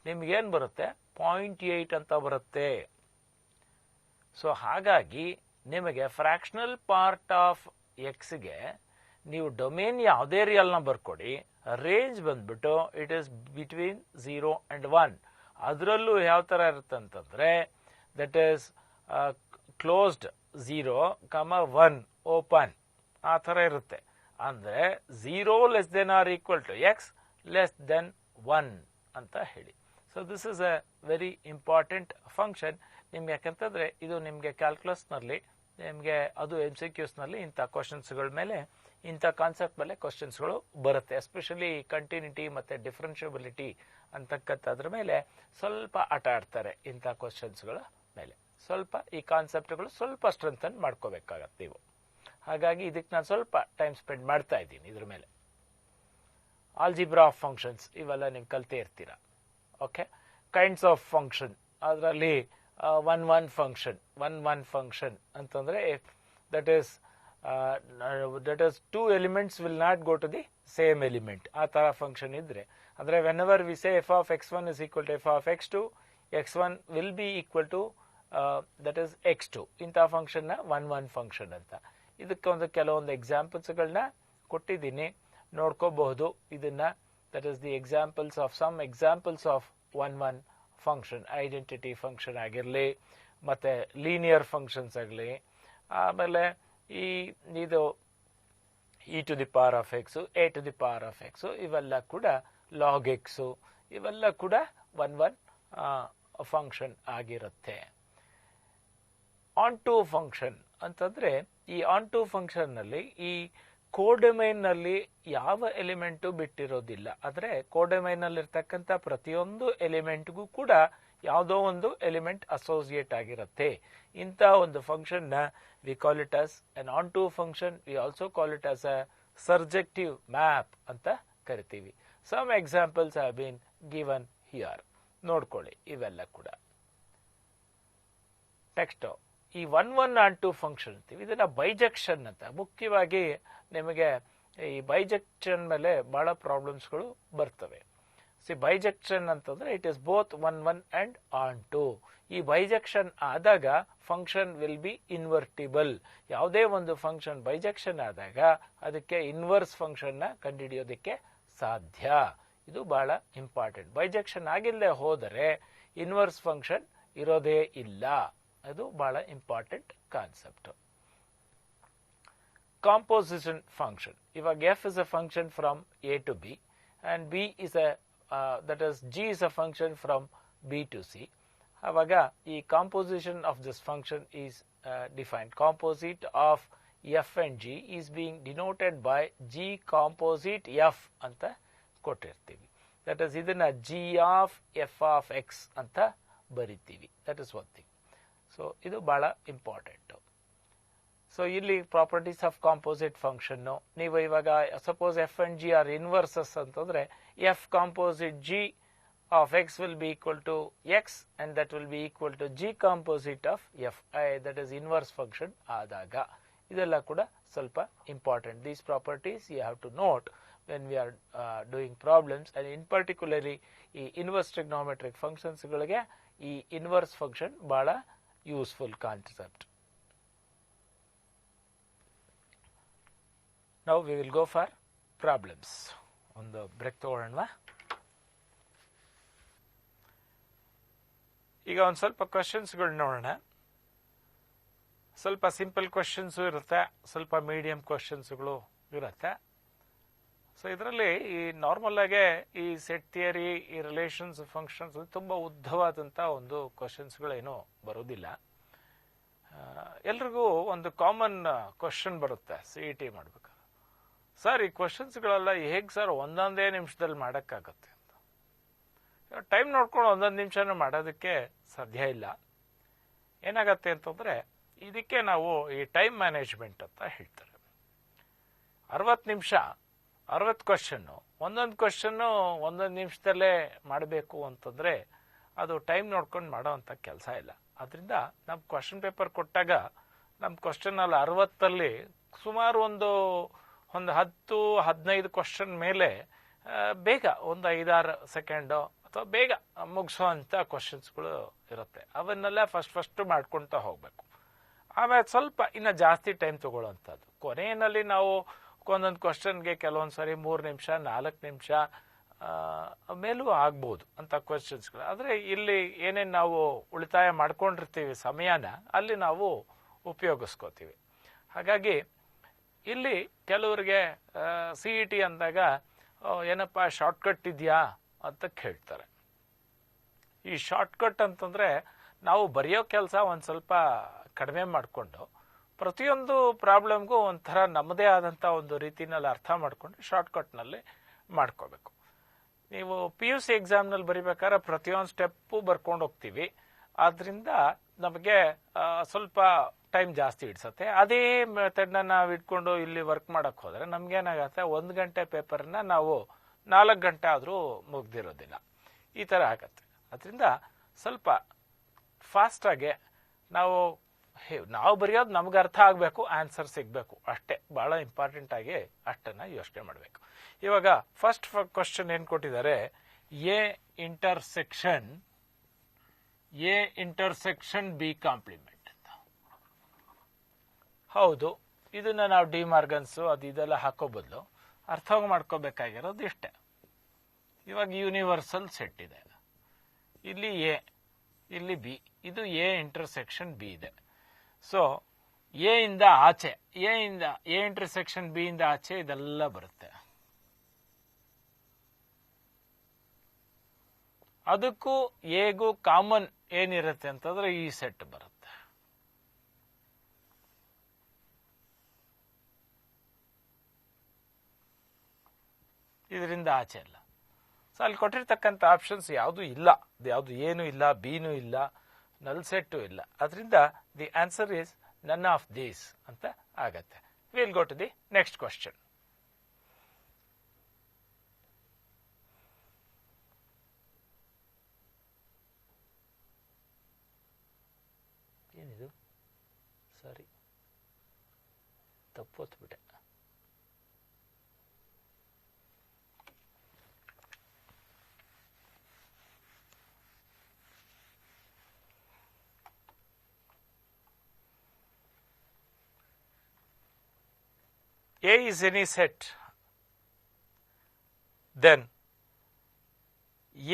ನಿಮ್ಗೇನ್ ಬರುತ್ತೆ 0.8 ಅಂತ ಬರುತ್ತೆ. ಸೊ ಹಾಗಾಗಿ ನಿಮಗೆ ಫ್ರಾಕ್ಷನಲ್ ಪಾರ್ಟ್ ಆಫ್ ಎಕ್ಸ್ಗೆ ನೀವು ಡೊಮೇನ್ ಯಾವುದೇ ರಿಯಲ್ನ ಬರ್ಕೊಡಿ, ರೇಂಜ್ ಬಂದ್ಬಿಟ್ಟು ಇಟ್ ಇಸ್ ಬಿಟ್ವೀನ್ 0 and 1. ಅದರಲ್ಲೂ ಯಾವ ತರ ಇರುತ್ತೆ ಅಂತಂದ್ರೆ ದಟ್ ಈಸ್ ಕ್ಲೋಸ್ಡ್ 0, 1 ಓಪನ್ ಆ ತರ ಇರುತ್ತೆ. ಅಂದ್ರೆ 0 less than or equal to x less than 1 ಅಂತ ಹೇಳಿ. So this is a very important function ನಿಮ್ಗೆ. ಯಾಕಂತಂದ್ರೆ ಇದು ನಿಮ್ಗೆ ಕ್ಯಾಲ್ಕುಲಸ್ ನಲ್ಲಿ ನಿಮ್ಗೆ ಅದು MCQs ನಲ್ಲಿ ಇಂಥ ಕ್ವಶನ್ಸ್ಗಳ ಮೇಲೆ ಇಂಥ ಕಾನ್ಸೆಪ್ಟ್ ಮೇಲೆ ಕ್ವಶನ್ಸ್ಗಳು ಬರುತ್ತೆ. ಎಸ್ಪೆಷಲಿ ಕಂಟಿನ್ಯೂಟಿ ಮತ್ತೆ ಡಿಫರೆನ್ಷಿಯಬಿಲಿಟಿ ಅಂತಕ್ಕಂಥದ್ರ ಮೇಲೆ ಸ್ವಲ್ಪ ಆಟ ಆಡ್ತಾರೆ. ಇಂಥ ಕ್ವಶನ್ಸ್ಗಳ ಮೇಲೆ ಸ್ವಲ್ಪ ಈ ಕಾನ್ಸೆಪ್ಟ್ಗಳು ಸ್ವಲ್ಪ ಸ್ಟ್ರೆಂಥನ್ ಮಾಡ್ಕೋಬೇಕಾಗತ್ತೆ ನೀವು. ಹಾಗಾಗಿ ಇದಕ್ಕೆ ನಾನು ಸ್ವಲ್ಪ ಟೈಮ್ ಸ್ಪೆಂಡ್ ಮಾಡ್ತಾ ಇದ್ದೀನಿ ಇದ್ರ ಮೇಲೆ. ಆಲ್ಜಿಬ್ರಾ ಆಫ್ ಫಂಕ್ಷನ್ಸ್ ಇವೆಲ್ಲ ನೀವು ಕಲ್ತೇ ಇರ್ತೀರಾ. ಓಕೆ, ಕೈಂಡ್ಸ್ ಆಫ್ ಫಂಕ್ಷನ್ ಅದರಲ್ಲಿ ಒನ್ ಫಂಕ್ಷನ್ ಅಂತಂದ್ರೆ that is two elements will not go to the same element. ಆ ತರ ಫಂಕ್ಷನ್ ಇದ್ರೆ ಅಂದ್ರೆ whenever we say f of x1 is equal to f of x2, x1 will be equal to that is x2. ಇಂಥ function ನ one function ಅಂತ. ಇದಕ್ಕೆ ಒಂದು ಕೆಲವೊಂದು ಎಕ್ಸಾಂಪಲ್ಸ್ ಗಳನ್ನ ಕೊಟ್ಟಿದ್ದೀನಿ, ನೋಡ್ಕೋಬಹುದು ಇದನ್ನ. That is the examples of some examples of one function. Identity function ಆಗಿರಲಿ, ಮತ್ತೆ ಲೀನಿಯರ್ ಫಂಕ್ಷನ್ಸ್ ಆಗಲಿ, ಆಮೇಲೆ ಇದು e to the power of x, a to the power of x, ಇವೆಲ್ಲ ಕೂಡ ಲಾಗ್ ಎಕ್ಸ್, ಇವೆಲ್ಲ ಕೂಡ ಒನ್ ಫಂಕ್ಷನ್ ಆಗಿರುತ್ತೆ. ಆನ್ ಟು ಫಂಕ್ಷನ್ ಅಂತಂದ್ರೆ ಈ ಆನ್ ಟು ಫಂಕ್ಷನ್ ನಲ್ಲಿ ಈ ಕೋಡೊಮೈನ್ ನಲ್ಲಿ ಯಾವ ಎಲಿಮೆಂಟು ಬಿಟ್ಟಿರೋದಿಲ್ಲ. ಆದ್ರೆ ಕೋಡೊಮೈನ್ ನಲ್ಲಿ ಇರ್ತಕ್ಕಂಥ ಪ್ರತಿಯೊಂದು ಎಲಿಮೆಂಟ್ಗೂ ಕೂಡ ಯಾವುದೋ ಒಂದು ಎಲಿಮೆಂಟ್ ಅಸೋಸಿಯೇಟ್ ಆಗಿರುತ್ತೆ. ಇಂಥ ಒಂದು ಫಂಕ್ಷನ್ ನ we call it as an onto function. We also call it as a surjective map ಅಂತ ಕರಿತೀವಿ. Some examples have been given here. ನೋಡ್ಕೊಳ್ಳಿ ಇವೆಲ್ಲ ಕೂಡ. ನೆಕ್ಸ್ಟ್ ಈ ಒನ್ ಆನ್ ಟು ಫಂಕ್ಷನ್ ಅಂತೀವಿ. ಇದನ್ನ ಬೈಜೆಕ್ಷನ್ ಅಂತ. ಮುಖ್ಯವಾಗಿ ನಿಮಗೆ ಈ ಬೈಜೆಕ್ಷನ್ ಮೇಲೆ ಬಹಳ ಪ್ರಾಬ್ಲಮ್ಸ್ಗಳು ಬರ್ತವೆ. ಬೈಜೆಕ್ಷನ್ ಅಂತಂದ್ರೆ it is both one and onto. ಈ ಬೈಜೆಕ್ಷನ್ ಆದಾಗ ಫಂಕ್ಷನ್ ವಿಲ್ ಬಿ ಇನ್ವರ್ಟಿಬಲ್. ಯಾವುದೇ ಒಂದು ಫಂಕ್ಷನ್ ಬೈಜೆಕ್ಷನ್ ಆದಾಗ ಅದಕ್ಕೆ ಇನ್ವರ್ಸ್ ಫಂಕ್ಷನ್ ನ ಕಂಡುಹಿಡಿಯೋದಕ್ಕೆ ಸಾಧ್ಯ. ಇದು ಬಹಳ ಇಂಪಾರ್ಟೆಂಟ್. ಬೈಜೆಕ್ಷನ್ ಆಗಿಲ್ಲದೆ ಹೋದರೆ ಇನ್ವರ್ಸ್ ಫಂಕ್ಷನ್ ಇರೋದೇ ಇಲ್ಲ. ಅದು ಬಹಳ ಇಂಪಾರ್ಟೆಂಟ್ ಕಾನ್ಸೆಪ್ಟ್. Composition function. ಇವಾಗ f is a function from A to B and B is a that is g is a function from b to c. ಅವಾಗ ಈ composition of this function is defined. Composite of f and g is being denoted by g composite f ಅಂತ ಕೊಟ್ಟಿರ್ತೀವಿ. that is ಇದನ್ನ g of f of x ಅಂತ ಬರಿತೀವಿ. that is one thing. so ಇದು ಬಹಳ important. So ಇಲ್ಲಿ properties of composite function ನೀವು ಇವಾಗ suppose f and g are inverses ಅಂತಂದ್ರೆ f composite g of x will be equal to x and that will be equal to g composite of f that is inverse function ಆದಾಗ. ಇದೆಲ್ಲ ಕೂಡ ಸ್ವಲ್ಪ important. These properties you have to note when we are doing problems. And in particularly ಈ inverse trigonometric functions ಗಳಿಗೆ ಈ inverse function ಬಹಳ useful concept. Now we will go for problems. ಒಂದು break ತಗೊಳ್ಳೋಣ. ಈಗ ಒಂದು ಸ್ವಲ್ಪ ಕ್ವಶನ್ಸ್ಗಳು ನೋಡೋಣ. ಸ್ವಲ್ಪ ಸಿಂಪಲ್ ಕ್ವಶನ್ಸ್ ಇರುತ್ತೆ, ಸ್ವಲ್ಪ ಮೀಡಿಯಂ ಕ್ವಶನ್ಸ್ಗಳು ಇರುತ್ತೆ. ಸೊ ಇದರಲ್ಲಿ ಈ ನಾರ್ಮಲ್ ಆಗಿ ಈ ಸೆಟ್ ಥಿಯರಿ, ಈ ರಿಲೇಷನ್ಸ್, ಫಂಕ್ಷನ್ಸ್ ತುಂಬಾ ಉದ್ದವಾದಂತ ಒಂದು ಕ್ವಶನ್ಸ್ಗಳೇನು ಬರೋದಿಲ್ಲ. ಎಲ್ರಿಗೂ ಒಂದು ಕಾಮನ್ ಕ್ವಶನ್ ಬರುತ್ತೆ CET ಮಾಡ್ಬೇಕು. ಸರ್ ಈ ಕ್ವಶನ್ಸ್ಗಳೆಲ್ಲ ಹೇಗೆ ಸರ್ ಒಂದೊಂದೇ ನಿಮಿಷದಲ್ಲಿ ಮಾಡೋಕ್ಕಾಗತ್ತೆ ಅಂತ. ಟೈಮ್ ನೋಡ್ಕೊಂಡು ಒಂದೊಂದು ನಿಮಿಷನೂ ಮಾಡೋದಕ್ಕೆ ಸಾಧ್ಯ ಇಲ್ಲ. ಏನಾಗತ್ತೆ ಅಂತಂದ್ರೆ ಇದಕ್ಕೆ ನಾವು ಈ ಟೈಮ್ ಮ್ಯಾನೇಜ್ಮೆಂಟ್ ಅಂತ ಹೇಳ್ತಾರೆ. 60 ನಿಮಿಷ 60 ಕ್ವಶನ್ನು, ಒಂದೊಂದು ಕ್ವಶನ್ನು ಒಂದೊಂದು ನಿಮಿಷದಲ್ಲೇ ಮಾಡಬೇಕು ಅಂತಂದ್ರೆ ಅದು ಟೈಮ್ ನೋಡ್ಕೊಂಡು ಮಾಡೋ ಅಂತ ಕೆಲಸ ಇಲ್ಲ. ಅದರಿಂದ ನಾವು ಕ್ವಶನ್ ಪೇಪರ್ ಕೊಟ್ಟಾಗ ನಮ್ಮ ಕ್ವಶನಲ್ಲಿ 60 ಸುಮಾರು ಒಂದು 10-15 ಕ್ವಶನ್ ಮೇಲೆ ಬೇಗ ಒಂದು 5-6 ಸೆಕೆಂಡು ಅಥವಾ ಬೇಗ ಮುಗಿಸೋವಂಥ ಕ್ವಶನ್ಸ್ಗಳು ಇರುತ್ತೆ. ಅವನ್ನೆಲ್ಲ ಫಸ್ಟ್ ಮಾಡ್ಕೊಳ್ತಾ ಹೋಗಬೇಕು. ಆಮೇಲೆ ಸ್ವಲ್ಪ ಇನ್ನು ಜಾಸ್ತಿ ಟೈಮ್ ತಗೊಳ್ಳೋವಂಥದ್ದು. ಕೊನೆಯಲ್ಲಿ ನಾವು ಒಂದೊಂದು ಕ್ವಶನ್ಗೆ ಕೆಲವೊಂದು ಸಾರಿ 3 ನಿಮಿಷ 4 ನಿಮಿಷ ಮೇಲೂ ಆಗ್ಬೋದು ಅಂತ ಕ್ವಶನ್ಸ್ಗಳು. ಆದರೆ ಇಲ್ಲಿ ಏನೇನು ನಾವು ಉಳಿತಾಯ ಮಾಡ್ಕೊಂಡಿರ್ತೀವಿ ಸಮಯನ, ಅಲ್ಲಿ ನಾವು ಉಪಯೋಗಿಸ್ಕೋತೀವಿ. ಹಾಗಾಗಿ ಇಲ್ಲಿ ಕೆಲವರಿಗೆ CET ಅಂದಾಗ ಏನಪ್ಪ ಶಾರ್ಟ್ಕಟ್ ಇದೆಯಾ ಅಂತ ಕೇಳ್ತಾರೆ. ಈ ಶಾರ್ಟ್ಕಟ್ ಅಂತಂದರೆ ನಾವು ಬರೆಯೋ ಕೆಲಸ ಒಂದು ಸ್ವಲ್ಪ ಕಡಿಮೆ ಮಾಡಿಕೊಂಡು ಪ್ರತಿಯೊಂದು ಪ್ರಾಬ್ಲಮ್ಗೂ ಒಂಥರ ನಮ್ಮದೇ ಆದಂಥ ಒಂದು ರೀತಿನಲ್ಲಿ ಅರ್ಥ ಮಾಡಿಕೊಂಡು ಶಾರ್ಟ್ಕಟ್ನಲ್ಲಿ ಮಾಡ್ಕೋಬೇಕು. ನೀವು PUC ಎಕ್ಸಾಮ್ನಲ್ಲಿ ಬರಿಬೇಕಾದ್ರೆ ಪ್ರತಿಯೊಂದು ಸ್ಟೆಪ್ಪು ಬರ್ಕೊಂಡು ಹೋಗ್ತೀವಿ. ಆದ್ದರಿಂದ ನಮಗೆ ಸ್ವಲ್ಪ ಟೈಮ್ ಜಾಸ್ತಿ ಹಿಡಿಸುತ್ತೆ. ಅದೇ ಮೆಥಡ್ನ ನಾವು ಇಟ್ಕೊಂಡು ಇಲ್ಲಿ ವರ್ಕ್ ಮಾಡೋಕ್ಕೆ ಹೋದರೆ ನಮಗೇನಾಗತ್ತೆ, 1 ಗಂಟೆ ಪೇಪರ್ನ ನಾವು 4 ಗಂಟೆ ಆದರೂ ಮುಗ್ದಿರೋದಿಲ್ಲ. ಈ ಥರ ಆಗತ್ತೆ. ಅದರಿಂದ ಸ್ವಲ್ಪ ಫಾಸ್ಟಾಗೆ ನಾವು ಬರೆಯೋದು ನಮ್ಗೆ ಅರ್ಥ ಆಗಬೇಕು, ಆನ್ಸರ್ ಸಿಗಬೇಕು, ಅಷ್ಟೇ ಭಾಳ ಇಂಪಾರ್ಟೆಂಟಾಗಿ ಅಷ್ಟನ್ನು ಯೋಚನೆ ಮಾಡಬೇಕು. ಇವಾಗ ಫಸ್ಟ್ ಕ್ವಶನ್ ಏನು ಕೊಟ್ಟಿದ್ದಾರೆ, ಎ ಇಂಟರ್ಸೆಕ್ಷನ್ ಬಿ ಕಾಂಪ್ಲಿಮೆಂಟ್ ಅಂತ. ಹೌದು, ಇದನ್ನ ನಾವು ಡಿ ಮಾರ್ಗನ್ಸು ಇದೆಲ್ಲ ಹಾಕೋ ಬದಲು ಅರ್ಥ ಮಾಡ್ಕೋಬೇಕಾಗಿರೋದು ಇಷ್ಟೇ. ಇವಾಗ ಯೂನಿವರ್ಸಲ್ ಸೆಟ್ ಇದೆ, ಇಲ್ಲಿ ಎ ಇಲ್ಲಿ ಬಿ, ಇದು ಎ ಇಂಟರ್ಸೆಕ್ಷನ್ ಬಿ ಇದೆ. ಸೊ ಎ ಇಂದ ಆಚೆ, ಎ ಇಂಟರ್ಸೆಕ್ಷನ್ ಬಿ ಇಂದ ಆಚೆ ಇದೆಲ್ಲ ಬರುತ್ತೆ. ಅದಕ್ಕೂ ಎಗೂ ಕಾಮನ್ ಏನಿರುತ್ತೆ ಅಂತಂದ್ರೆ ಈ ಸೆಟ್ ಬರುತ್ತೆ. ಇದರಿಂದ ಆಚೆ ಇಲ್ಲ. ಸೊ ಅಲ್ಲಿ ಕೊಟ್ಟಿರ್ತಕ್ಕಂಥ ಆಪ್ಷನ್ಸ್ ಯಾವುದು ಇಲ್ಲ, ಯಾವುದು ಏನು ಇಲ್ಲ, ಬಿನೂ ಇಲ್ಲ, ನಲ್ ಸೆಟ್ಟು ಇಲ್ಲ. ಅದರಿಂದ the answer is none of these ಅಂತ ಆಗತ್ತೆ. Will go to the next question. ಏನಿದು? ಸಾರಿ, ತಪ್ಪು ಹೊತ್ಬಿಟ್ಟೆ. A is any set, then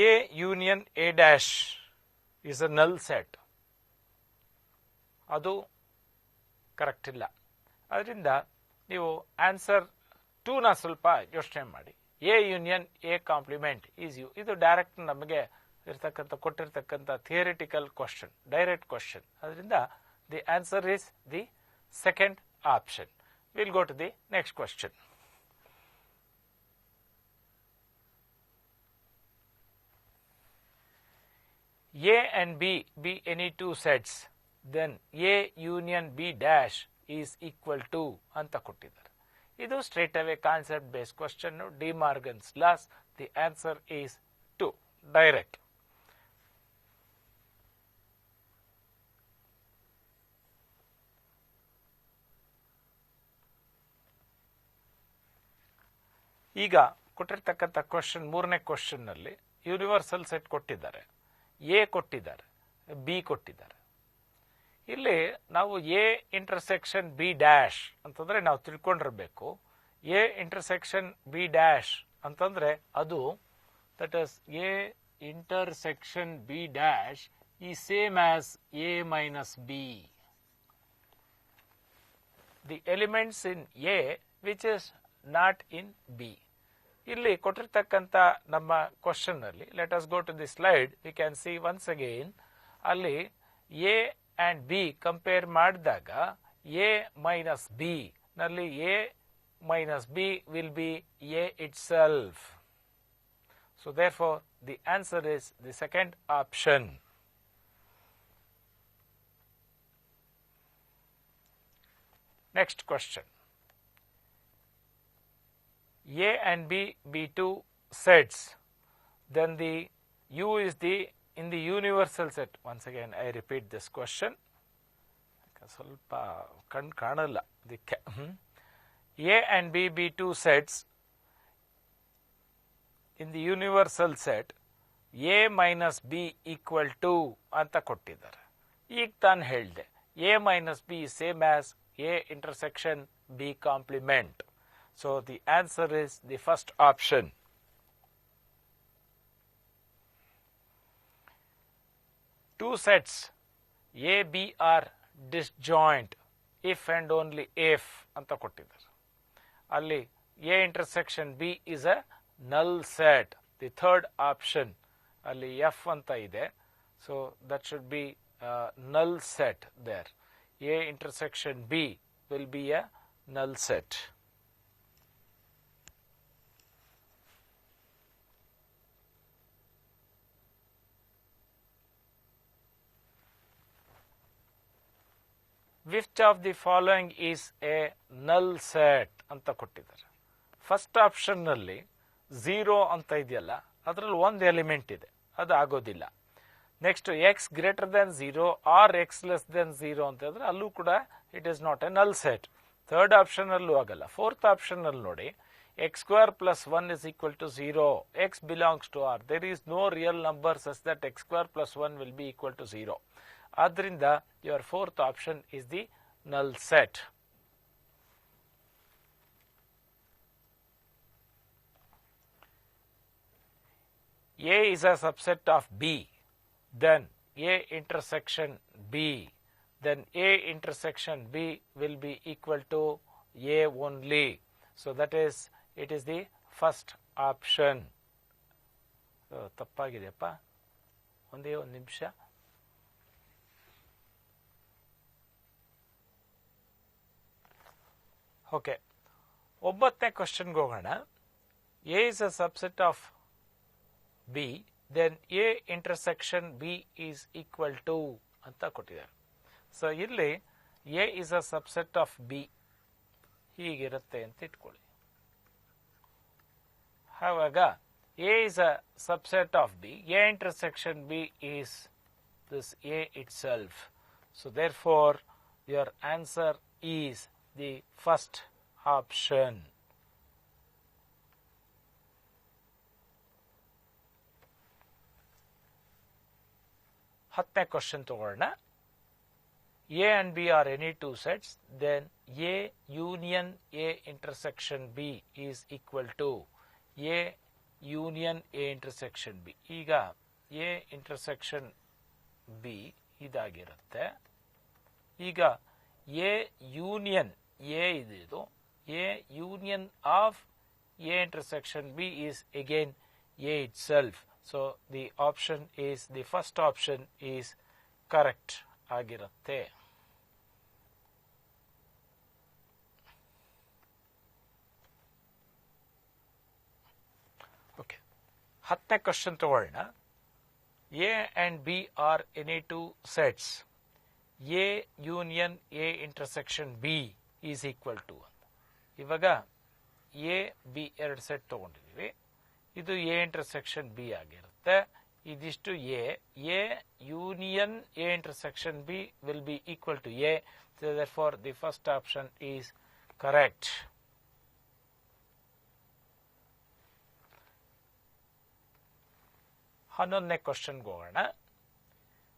A union A dash is a null set. ಅದು ಕರೆಕ್ಟ್ ಇಲ್ಲ. ಅದರಿಂದ ನೀವು ಆನ್ಸರ್ 2ನ ಸ್ವಲ್ಪ ಯೋಚನೆ ಮಾಡಿ. A union A complement is U, ಇದು ಡೈರೆಕ್ಟ್ ನಮಗೆ ಕೊಟ್ಟಿರ್ತಕ್ಕಂಥ ಥಿಯರಿಟಿಕಲ್ ಕ್ವಶನ್, ಡೈರೆಕ್ಟ್ ಕ್ವಶನ್. ಅದರಿಂದ the answer is the second option. We'll go to the next question. A and B be any two sets, then A union B dash is equal to ಅಂತ ಕೊಟ್ಟಿದ್ದಾರೆ. ಇದು straight away concept based question, De Morgan's laws. The answer is 2, direct. ಈಗ ಕೊಟ್ಟಿರ್ತಕ್ಕಂಥ question, 3ನೇ question ನಲ್ಲಿ universal set ಕೊಟ್ಟಿದ್ದಾರೆ, A ಕೊಟ್ಟಿದ್ದಾರೆ, B ಕೊಟ್ಟಿದ್ದಾರೆ. ಇಲ್ಲಿ ನಾವು ಎ ಇಂಟರ್ಸೆಕ್ಷನ್ ಬಿ ಡ್ಯಾಶ್ ಅಂತಂದ್ರೆ ನಾವು ತಿಳ್ಕೊಂಡಿರ್ಬೇಕು. ಎ ಇಂಟರ್ಸೆಕ್ಷನ್ ಬಿ ಡ್ಯಾಶ್ ಅಂತಂದ್ರೆ ಅದು that is A intersection B dash ಈ same as A minus B. The elements in A which is not in B. ಇಲ್ಲಿ ಕೊಟ್ಟಿರ್ತಕ್ಕಂಥ ನಮ್ಮ ಕ್ವಶನ್ ಅಲ್ಲಿ, let us go to the slide, we can see once again. ಅಲ್ಲಿ A and B compare ಮಾಡಿದಾಗ A minus B ನಲ್ಲಿ A minus B will be A itself. So therefore the answer is the second option. Next question. A and B be two sets, then the U is in the universal set. Once again I repeat this question. ಸ್ವಲ್ಪ ಕಣ್ಣು ಕಾಣಲ್ಲ ಅದಕ್ಕೆ. A and B be two sets in the universal set A minus B equal to ಅಂತ ಕೊಟ್ಟಿದ್ದಾರೆ. ಈಗ ತಾನು ಹೇಳಿದೆ A minus B is same as A intersection B complement. So the answer is the first option. Two sets A, B are disjoint if and only if ಅಂತ ಕೊಟ್ಟಿದ್ದಾರೆ. ಅಲ್ಲಿ A intersection B is a null set. The third option ಅಲ್ಲಿ F ಅಂತ ಇದೆ. So that should be a null set there. A intersection B will be a null set. Which of the following is a null set ಅಂತ ಕೊಟ್ಟಿದ್ದಾರೆ. First option ನಲ್ಲಿ 0 ಅಂತ ಇದೆಯಲ್ಲ, ಅದರಲ್ಲಿ ಒಂದು ಎಲಿಮೆಂಟ್ ಇದೆ, ಅದು ಆಗೋದಿಲ್ಲ. Next x greater than 0 or x less than 0 ಅಂತ ಇದ್ರೆ ಅಲ್ಲೂ ಕೂಡ it is not a null set. Third option ಅಲ್ಲೂ ಆಗಲ್ಲ. ಫೋರ್ತ್ ಆಪ್ಷನ್ ಅಲ್ಲಿ ನೋಡಿ, x square plus 1 is equal to 0, x belongs to R, there is no real number such that x square plus 1 will be equal to 0. ಆದ್ರಿಂದ your fourth option is the null set. A is a subset of B, then A intersection B, then A intersection B will be equal to A only. So that is, it is the first option. ತಪ್ಪಾಗಿದೆಯಪ್ಪ, ಒಂದೇ ಒಂದು ನಿಮಿಷ. Okay, 9ನೇ ಕ್ವಶನ್ಗೆ ಹೋಗೋಣ. A is a subset of B, then A intersection B is equal to ಅಂತ ಕೊಟ್ಟಿದ್ದಾರೆ. So ಇಲ್ಲಿ A is a subset of B ಹೀಗಿರುತ್ತೆ ಅಂತ ಇಟ್ಕೊಳ್ಳಿ. ಆವಾಗ A is a subset of B, A intersection B is this A itself. So therefore your answer is the first option. ಹತ್ತನೇ question ತಗೊಳ್ಳೋಣ. A and B are any two sets, then A union A intersection B is equal to A union A intersection B. ಈಗ A intersection B ಇದಾಗಿರುತ್ತೆ. ಈಗ A union A ಇದು, A union of A intersection B is again A itself. So the option is, the first option is correct ಆಗಿರುತ್ತೆ. Okay, 10ನೇ question ತಗೊಳ್ಳೋಣ. A and B are any two sets, A union A intersection B is equal to. ಇವಾಗ A B ಎರಡು set ತಗೊಂಡಿದ್ದೀವಿ. ಇದು A intersection B ಆಗಿರುತ್ತೆ. ಇದಿಷ್ಟು A union A intersection B will be equal to A. So therefore the first option is correct. ಹನ್ನೊಂದನೇ ಕ್ವಶನ್ಗೆ ಹೋಗೋಣ.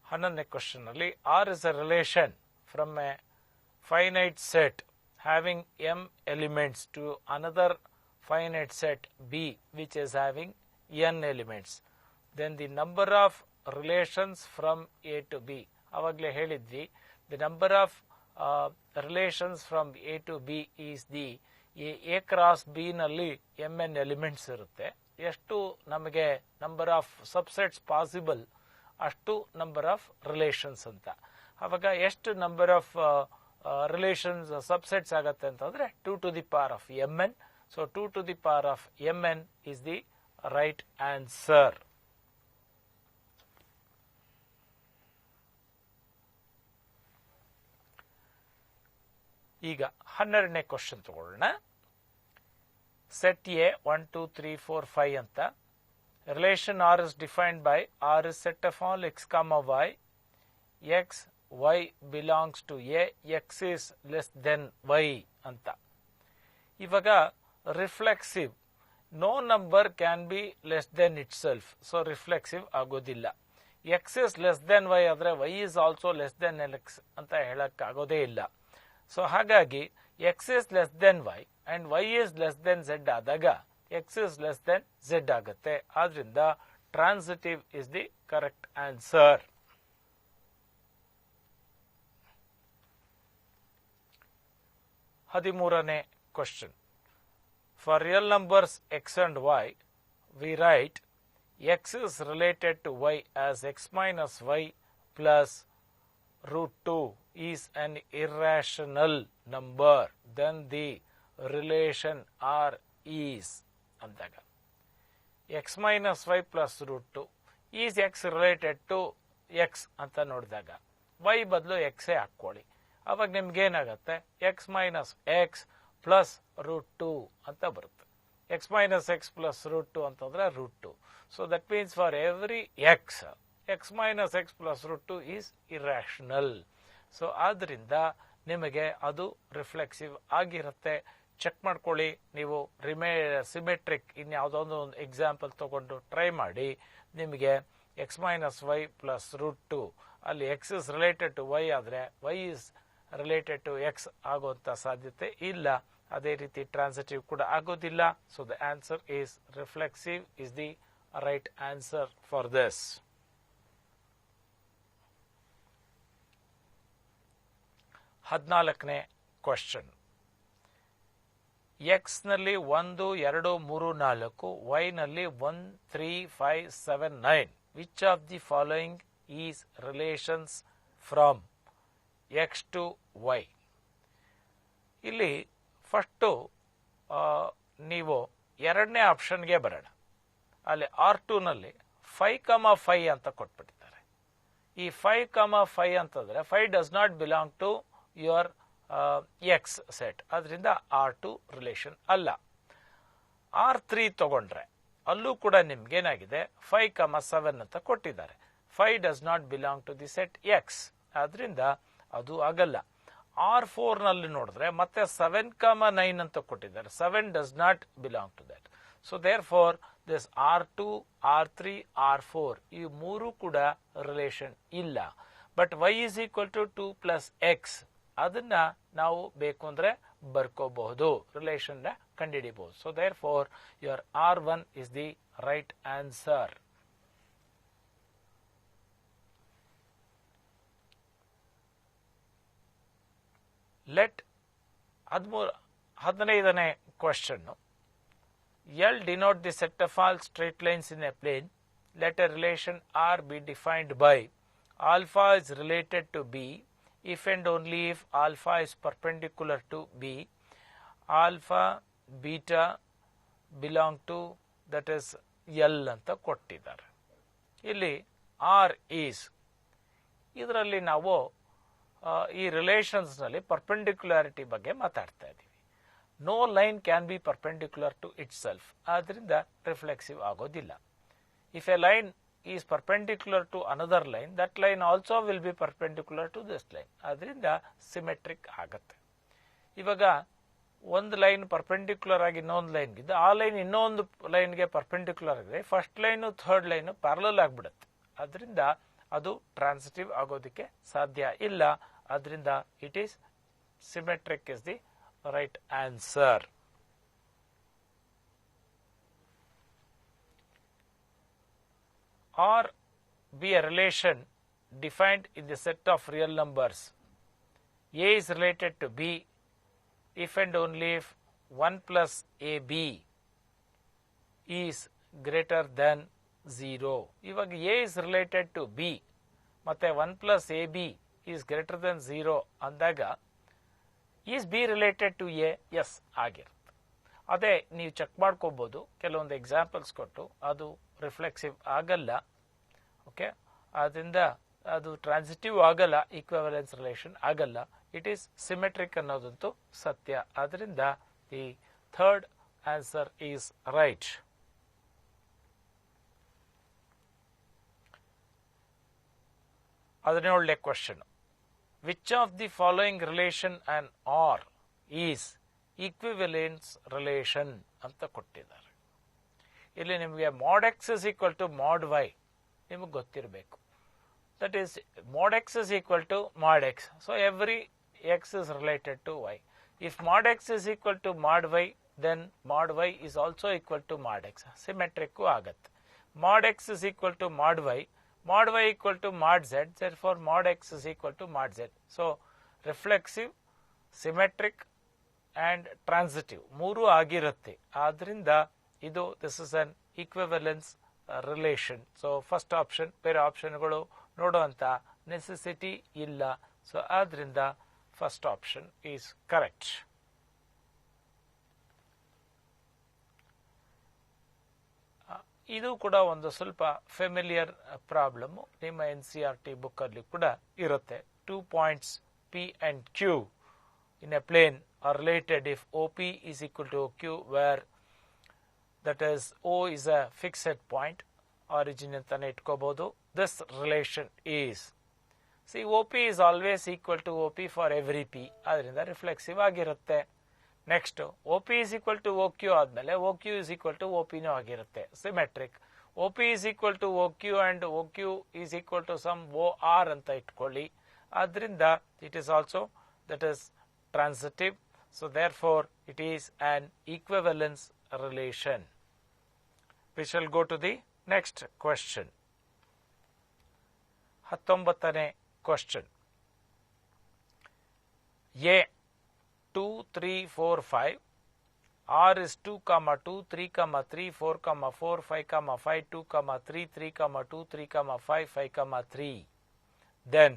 11ನೇ question ಅಲ್ಲಿ R is a relation from a finite set having m elements to another finite set B which is having n elements. Then the number of relations from A to B. ಅವಾಗಲೇ ಹೇಳಿದ್ವಿ, the number of relations from A to B is the A cross B ನಲ್ಲಿ mn elements ಇರುತ್ತೆ. ಎಷ್ಟು ನಮಗೆ number of subsets possible ಅಷ್ಟು number of relations ಅಂತ. ಅವಾಗ ಎಷ್ಟು ನಂಬರ್ ಆಫ್ ರಿಲೇಷನ್ಸ್ ಸಬ್ಸೆಟ್ಸ್ ಆಗತ್ತೆ ಅಂತಂದ್ರೆ 2 to the power of mn. So 2 to the power of mn is the right answer. ಈಗ 12ನೇ ಕ್ವಶನ್ ತಗೊಳ್ಳೋಣ. ಸೆಟ್ ಎ 1 2 3 4 5 ಅಂತ. Relation R is defined by R is set of all x, y, x, y belongs to a, x is less than y ಅಂತ. ಇವಾಗ reflexive, no number can be less than itself, so reflexive ಆಗೋದಿಲ್ಲ. X is less than y ಆದರೆ y is also less than x ಅಂತ ಹೇಳಕ್ಕಾಗೋದೇ ಇಲ್ಲ. So ಹಾಗಾಗಿ x is less than y and y is less than z ಆದಾಗ x is less than z ಆಗುತ್ತೆ. ಆದ್ರಿಂದ transitive is the correct answer. 13ನೇ question. For real numbers x and y, we write x is related to y as x minus y plus root 2 is an irrational number. Then the relation R is ಅಂದಾಗ x minus y plus root 2 is x related to x ಅಂತ ನೋಡಿದಾಗ y ಬದಲು x ಹಾಕ್ಕೊಳ್ಳಿ. ಅವಾಗ ನಿಮ್ಗೇನಾಗತ್ತೆ, x minus x plus root 2 ಅಂತ ಬರುತ್ತೆ. X minus x plus root 2 ಅಂತಂದ್ರೆ root 2. So that means for every x, x minus x plus root 2 is irrational. So ಆದ್ರಿಂದ ನಿಮಗೆ ಅದು ರಿಫ್ಲೆಕ್ಸಿವ್ ಆಗಿರುತ್ತೆ. ಚೆಕ್ ಮಾಡ್ಕೊಳ್ಳಿ. ನೀವು ಸಿಮೆಟ್ರಿಕ್ ಇನ್ಯಾವುದೊಂದು ಒಂದು ಎಕ್ಸಾಂಪಲ್ ತಗೊಂಡು ಟ್ರೈ ಮಾಡಿ. ನಿಮಗೆ x minus y plus root 2 ಅಲ್ಲಿ x is related to y ಆದರೆ y is related to x ಆಗುವಂತ ಸಾಧ್ಯತೆ ಇಲ್ಲ. ಅದೇ ರೀತಿ ಟ್ರಾನ್ಸಿಟಿವ್ ಕೂಡ ಆಗೋದಿಲ್ಲ. So the answer is reflexive is the right answer for this. 14ನೇ ಕ್ವಶನ್. ಎಕ್ಸ್ ನಲ್ಲಿ 1, 2, 3, 4, ವೈ ನಲ್ಲಿ 1, 3, 5, 7, 9. Which of the following is relations from X to Y? ಇಲ್ಲಿ ಫಸ್ಟು ನೀವು ಎರಡನೇ ಆಪ್ಷನ್ಗೆ ಬರೋಣ. ಅಲ್ಲಿ R2 ನಲ್ಲಿ 5, ಅಂತ ಕೊಟ್ಬಿಟ್ಟಿದ್ದಾರೆ. ಈ 5, ಅಂತಂದ್ರೆ 5 does not belong to your x set, ಅದರಿಂದ R2 ರಿಲೇಷನ್ ಅಲ್ಲ. R3 ತಗೊಂಡ್ರೆ ಅಲ್ಲೂ ಕೂಡ ನಿಮ್ಗೇನಾಗಿದೆ 5, 7 ಅಂತ ಕೊಟ್ಟಿದ್ದಾರೆ. 5 does not belong to the set x, ಆದ್ರಿಂದ ಅದು ಆಗಲ್ಲ. R4 ನಲ್ಲಿ ನೋಡಿದ್ರೆ ಮತ್ತೆ 7, 9 ಅಂತ ಕೊಟ್ಟಿದ್ದಾರೆ. 7 does not belong to that. So therefore this R2, R3, R4 ಈ ಮೂರು ಕೂಡ ರಿಲೇಷನ್ ಇಲ್ಲ. But y is equal to 2 plus x, ಅದನ್ನ ನಾವು ಬೇಕು ಅಂದ್ರೆ ಬರ್ಕೋಬಹುದು, ರಿಲೇಷನ್ ನ ಕಂಡುಹಿಡಿಬಹುದು. So therefore your R1 is the right answer. Let 15ನೇ question. L denote the set of all straight lines in a plane. Let a relation R be defined by alpha is related to B if and only if alpha is perpendicular to B, alpha beta belong to that is L ಅಂತ ಕೊಟ್ಟಿದ್ದಾರೆ. ಇಲ್ಲಿ R is, ಇದರಲ್ಲಿ ನಾವು ಈ relations ನಲ್ಲಿ ಪರ್ಪೆಂಡಿಕ್ಯುಲಾರಿಟಿ ಬಗ್ಗೆ ಮಾತಾಡ್ತಾ ಇದ್ದೀವಿ. No line can be perpendicular to itself, ಆದ್ರಿಂದ ರಿಫ್ಲೆಕ್ಸಿವ್ ಆಗೋದಿಲ್ಲ. If a line is perpendicular to another line, that line also will be perpendicular to this line, ಆದ್ರಿಂದ ಸಿಮೆಟ್ರಿಕ್ ಆಗತ್ತೆ. ಇವಾಗ ಒಂದು ಲೈನ್ ಪರ್ಪೆಂಡಿಕ್ಯುಲರ್ ಆಗಿ ಇನ್ನೊಂದು ಲೈನ್ ಇದ್ದು ಆ ಲೈನ್ ಇನ್ನೊಂದು ಲೈನ್ಗೆ ಪರ್ಪೆಂಡಿಕ್ಯುಲರ್ ಆಗಿದೆ, first line third line parallel ಆಗ್ಬಿಡುತ್ತೆ. ಅದರಿಂದ ಅದು ಟ್ರಾನ್ಸಿಟಿವ್ ಆಗೋದಕ್ಕೆ ಸಾಧ್ಯ ಇಲ್ಲ. ಅದರಿಂದ it is symmetric is the right answer. Or be a relation defined in the set of real numbers. A is related to B if and only if 1 plus AB is greater than 0. ಇವಾಗ A is related to B ಮತ್ತೆ 1 plus AB is greater than 0 ಅಂದಾಗ is b related to a? Yes ಆಗಿರುತ್ತೆ. ಅದೇ ನೀವು check ಮಾಡ್ಕೋಬಹುದು ಕೆಲವೊಂದು examples ಕೊಟ್ಟು, ಅದು ರಿಫ್ಲೆಕ್ಸಿವ್ ಆಗಲ್ಲ. ಓಕೆ, ಅದರಿಂದ ಅದು ಟ್ರಾನ್ಸಿಟಿವ್ ಆಗಲ್ಲ, ಈಕ್ವಿವಾಲೆನ್ಸ್ ರಿಲೇಷನ್ ಆಗಲ್ಲ. ಇಟ್ ಈಸ್ ಸಿಮೆಟ್ರಿಕ್ ಅನ್ನೋದಂತೂ ಸತ್ಯ. ಅದರಿಂದ the third answer is right. 17ನೇ question. Which of the following relation on R is equivalence relation ಅಂತ ಕೊಟ್ಟಿದ್ದಾರೆ. ಇಲ್ಲಿ ನಿಮಗೆ mod x is equal to mod y ನಿಮಗೆ ಗೊತ್ತಿರಬೇಕು. That is mod x is equal to mod x. So every x is related to y. If mod x is equal to mod y, then mod y is also equal to mod x. Symmetric ಆಗುತ್ತೆ. Mod x is equal to mod y equal to mod z. Therefore mod x is equal to mod z. So reflexive, symmetric and transitive ಮೂರು ಆಗಿರುತ್ತೆ. ಆದ್ರಿಂದ ಇದು this is an equivalence relation. So first option, ಬೇರೆ ಆಪ್ಷನ್ಗಳು ನೋಡುವಂತ necessity ಇಲ್ಲ. So ಆದ್ರಿಂದ first option is correct. ಇದು ಕೂಡ ಒಂದು ಸ್ವಲ್ಪ ಫೆಮಿಲಿಯರ್ ಪ್ರಾಬ್ಲಮ್. ನಿಮ್ಮ NCERT ಬುಕ್ ಅಲ್ಲಿ ಕೂಡ ಇರುತ್ತೆ. 2 points P and Q in a plane are related if OP is equal to OQ, where that is O is a fixed point. Origin ಅಂತಾನೆ ಇಟ್ಕೋಬಹುದು. This relation is, see, OP is always equal to OP for every P. ಅದರಿಂದ reflexive ಆಗಿರುತ್ತೆ. Next OP is equal to OQ ಆದ್ಮೇಲೆ OQ is equal to OP ನೂ ಆಗಿರುತ್ತೆ. Symmetric. OP is equal to OQ and OQ is equal to some OR ಅಂತ ಇಟ್ಕೊಳ್ಳಿ. ಆದ್ರಿಂದ it is also, that is transitive. So therefore it is an equivalence relation. We shall go to the next question. 19ನೇ question. A 2 3 4 5, R is 2, 2 3, 3 4, 4 5, 5 2, 3 3, 2 3, 5 5, 3. Then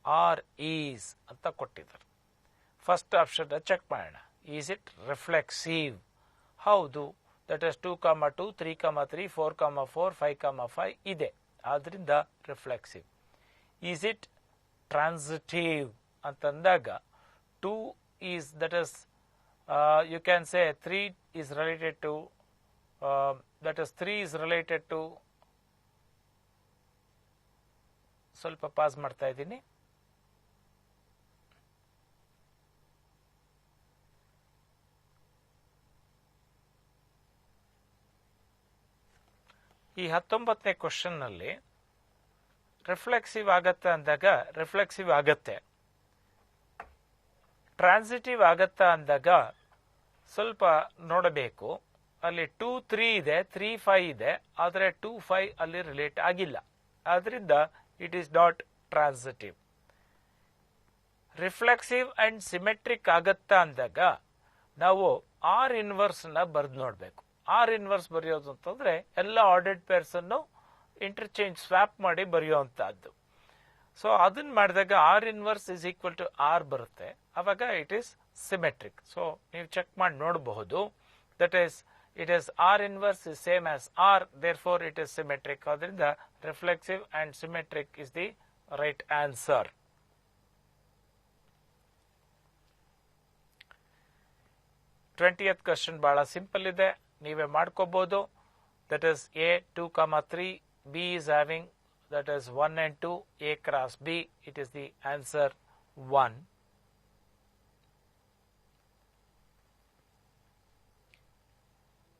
R is ಅಂತ ಕೊಟ್ಟಿದ್ದಾರೆ. First option check ಮಾಡೋಣ. Is it reflexive? ಹೌದು. That is 2, 2, 3, 3, 4, 4, 5, 5 ಇದೆ. ಆದ್ರಿಂದ reflexive. Is it transitive ಅಂತಂದಾಗ 2 is, that is you can say 3 is related to that is 3 is related to, ಸ್ವಲ್ಪ pass ಮಾಡ್ತಾ ಇದ್ದೀನಿ. ಈ 19ನೇ ಕ್ವಶನ್ ನಲ್ಲಿ ರಿಫ್ಲೆಕ್ಸಿವ್ ಆಗತ್ತೆ ಅಂದಾಗ ರಿಫ್ಲೆಕ್ಸಿವ್ ಆಗತ್ತೆ, ಟ್ರಾನ್ಸಿಟಿವ್ ಆಗತ್ತಾ ಅಂದಾಗ ಸ್ವಲ್ಪ ನೋಡಬೇಕು. ಅಲ್ಲಿ 2 3 ಇದೆ, 3 5 ಇದೆ, ಆದರೆ 2 5 ಅಲ್ಲಿ ರಿಲೇಟ್ ಆಗಿಲ್ಲ. ಆದ್ರಿಂದ it is not transitive. Reflexive and symmetric ಆಗತ್ತಾ ಅಂದಾಗ ನಾವು ಆರ್ ಇನ್ವರ್ಸ್ ನ ಬರೆದು ನೋಡ್ಬೇಕು. ಆರ್ ಇನ್ವರ್ಸ್ ಬರೆಯೋದು ಅಂತಂದ್ರೆ ಎಲ್ಲ ಆರ್ಡರ್ಡ್ ಪೇರ್ಸ್ ಅನ್ನು ಇಂಟರ್ಚೇಂಜ್ ಸ್ವಾಪ್ ಮಾಡಿ ಬರೆಯುವಂತಹದ್ದು. ಸೊ ಅದನ್ನ ಮಾಡಿದಾಗ R inverse is equal to R ಬರುತ್ತೆ. ಅವಾಗ ಇಟ್ ಈಸ್ ಸಿಮೆಟ್ರಿಕ್. ಸೊ ನೀವು ಚೆಕ್ ಮಾಡಿ ನೋಡಬಹುದು. That is, it is R inverse is same as R, therefore it is symmetric. ಅದರಿಂದ reflexive and symmetric is the right answer. 20th question ಬಹಳ simple ಇದೆ, ನೀವೇ ಮಾಡ್ಕೋಬಹುದು. That is A 2, 3, B is having, that is 1 and 2, A cross B. It is the answer 1.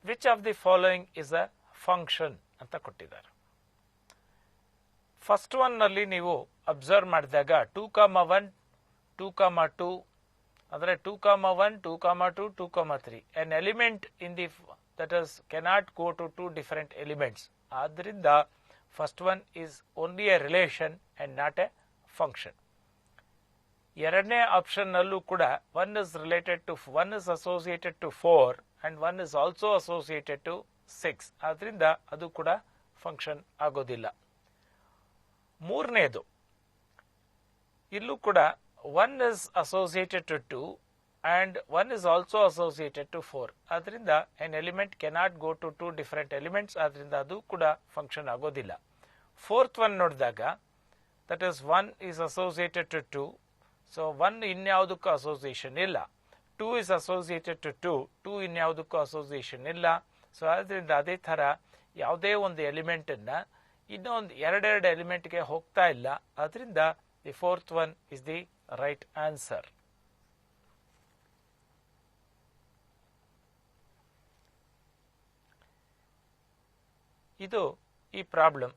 Which of the following is a function ಅಂತ ಕೊಟ್ಟಿದ್ದಾರೆ. First one ನಲ್ಲಿ ನೀವು observe ಮಾಡಿದಾಗ 2, 1, 2, 2 ಅಂದ್ರೆ 2, 1, 2, 2, 2, 3. An element in the, that is cannot go to two different elements. ಆದ್ರಿಂದ first one is only a relation and not a function. ಎರಡನೇ option ನಲ್ಲೂ ಕೂಡ one is related to, one is associated to 4 and one is also associated to 6. ಆದ್ರಿಂದ ಅದು ಕೂಡ function ಆಗೋದಿಲ್ಲ. ಮೂರನೇದು, ಇಲ್ಲೂ ಕೂಡ one is associated to 2 and one is also associated to 4. ಆದ್ರಿಂದ an element cannot go to two different elements. ಆದ್ರಿಂದ ಅದು ಕೂಡ ಫಂಕ್ಷನ್ ಆಗೋದಿಲ್ಲ. ಫೋರ್ತ್ ಒನ್ ನೋಡಿದಾಗ that is 1 is associated to 2. So 1 ಇನ್ಯಾವುದಕ್ಕೂ ಅಸೋಸಿಯೇಷನ್ ಇಲ್ಲ. 2 is associated to 2. 2 ಇನ್ಯಾವುದಕ್ಕೂ association ಇಲ್ಲ. ಸೊ ಆದ್ರಿಂದ ಅದೇ ತರ ಯಾವುದೇ ಒಂದು ಎಲಿಮೆಂಟ್ ಅನ್ನ ಇನ್ನೊಂದು ಎರಡೆರಡು ಎಲಿಮೆಂಟ್ಗೆ ಹೋಗ್ತಾ ಇಲ್ಲ. ಆದ್ರಿಂದ the fourth one is the right answer. ಇದು ಈ problem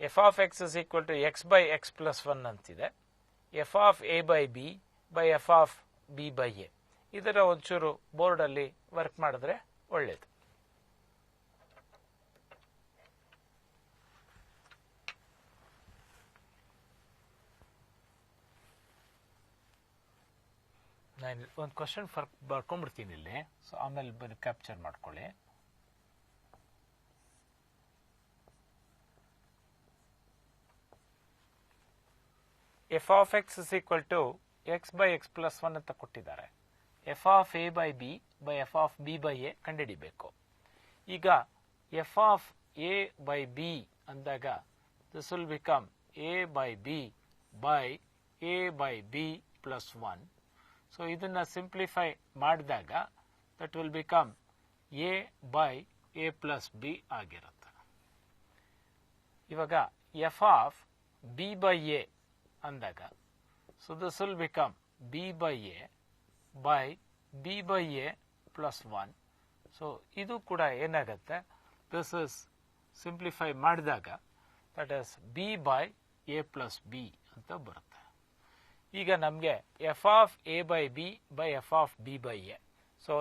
f of x is equal to x by x plus 1 ಅಂತಿದೆ. f of a by b by f of b by a. ಇದರ ಒಂಚೂರು ಬೋರ್ಡಲ್ಲಿ ವರ್ಕ್ ಮಾಡಿದ್ರೆ ಒಳ್ಳೇದು. ನಾನು ಒಂದು ಕ್ವಶನ್ ಬರ್ಕೊಂಡ್ಬಿಡ್ತೀನಿ ಇಲ್ಲಿ, ಸೊ ಆಮೇಲೆ ಕ್ಯಾಪ್ಚರ್ ಮಾಡ್ಕೊಳ್ಳಿ. f of x is equal to x by x plus 1 ಅಂತ ಕೊಟ್ಟಿದ್ದಾರೆ. f of a by b by f of b by a ಕಂಡುಹಿಡಿಬೇಕು. ಈಗ f of a by b ಅಂದಾಗ this will become a by b by a by b plus 1. So ಇದನ್ನ simplify ಮಾಡಿದಾಗ that will become a by a plus b ಆಗಿರುತ್ತೆ. ಇವಾಗ f of b by a ಅಂದಾಗ so this will become b by a by b by a plus 1. So ಇದು ಕೂಡ ಏನಾಗುತ್ತೆ, this is simplify ಮಾಡಿದಾಗ that is b by a plus b ಅಂತ ಬರುತ್ತೆ. ಈಗ ನಮಗೆ f of a by b by f of b by a. So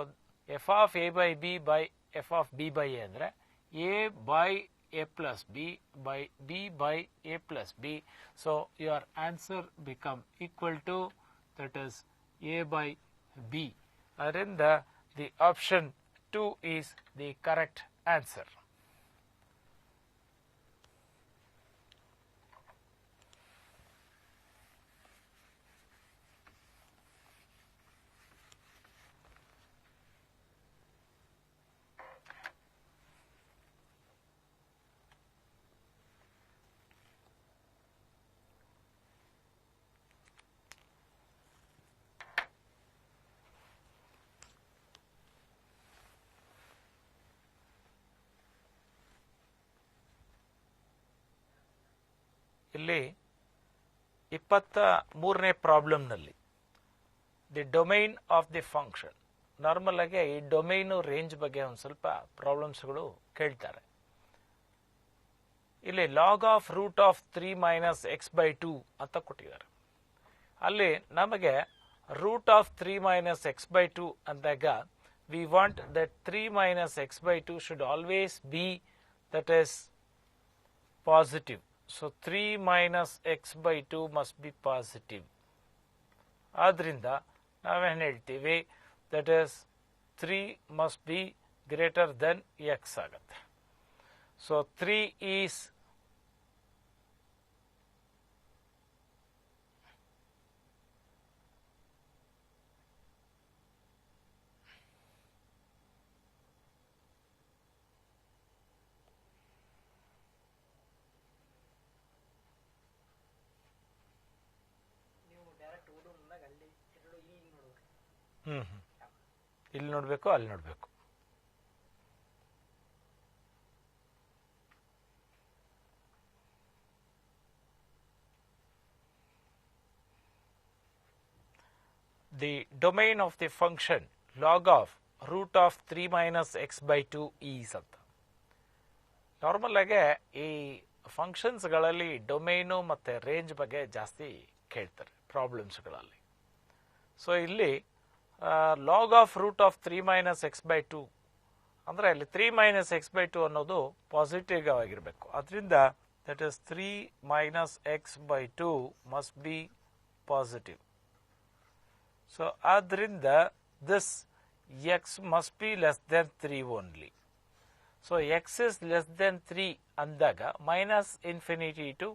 f of a by b by f of b by a ಅಂದರೆ a by a plus b by b by a plus b. So your answer become equal to that is a by b. Adinda the option 2 is the correct answer. ಇಲ್ಲಿ 23ನೇ ಪ್ರಾಬ್ಲಮ್ನಲ್ಲಿ the domain of the function, normal ಆಗಿ ಈ domain range ಬಗ್ಗೆ ಒಂದು ಸ್ವಲ್ಪ ಪ್ರಾಬ್ಲಮ್ಸ್ಗಳು ಕೇಳ್ತಾರೆ. ಇಲ್ಲಿ log of root of 3 minus x by 2 ಅಂತ ಕೊಟ್ಟಿದ್ದಾರೆ. ಅಲ್ಲಿ ನಮಗೆ root of 3 minus x by 2 ಅಂದಾಗ we want that 3 minus x by 2 should always be that is positive. So 3 minus x by 2 must be positive. ಆದ್ರಿಂದ ನಾವೇನು ಹೇಳ್ತೀವಿ, that is 3 must be greater than x ಆಗುತ್ತೆ. So 3 is ಇಲ್ಲಿ ನೋಡಬೇಕು, ಅಲ್ಲಿ ನೋಡಬೇಕು. The domain of the function log of root of 3 minus x by 2 is ಅಂತ. Normal ಆಗಿ ಈ ಫಂಕ್ಷನ್ಸ್ಗಳಲ್ಲಿ ಡೊಮೈನು ಮತ್ತು ರೇಂಜ್ ಬಗ್ಗೆ ಜಾಸ್ತಿ ಕೇಳ್ತಾರೆ ಪ್ರಾಬ್ಲಮ್ಸ್ಗಳಲ್ಲಿ. ಸೊ ಇಲ್ಲಿ log of root of 3 minus x by 2 ಅಂದರೆ ಅಲ್ಲಿ 3 ಮೈನಸ್ ಎಕ್ಸ್ ಬೈ 2 ಅನ್ನೋದು ಪಾಸಿಟಿವ್ ಆಗಿರಬೇಕು. ಅದರಿಂದ that is 3 minus x by 2 must be positive. So ಆದ್ದರಿಂದ this x must be less than 3 only. So x is less than 3 ಅಂದಾಗ minus infinity to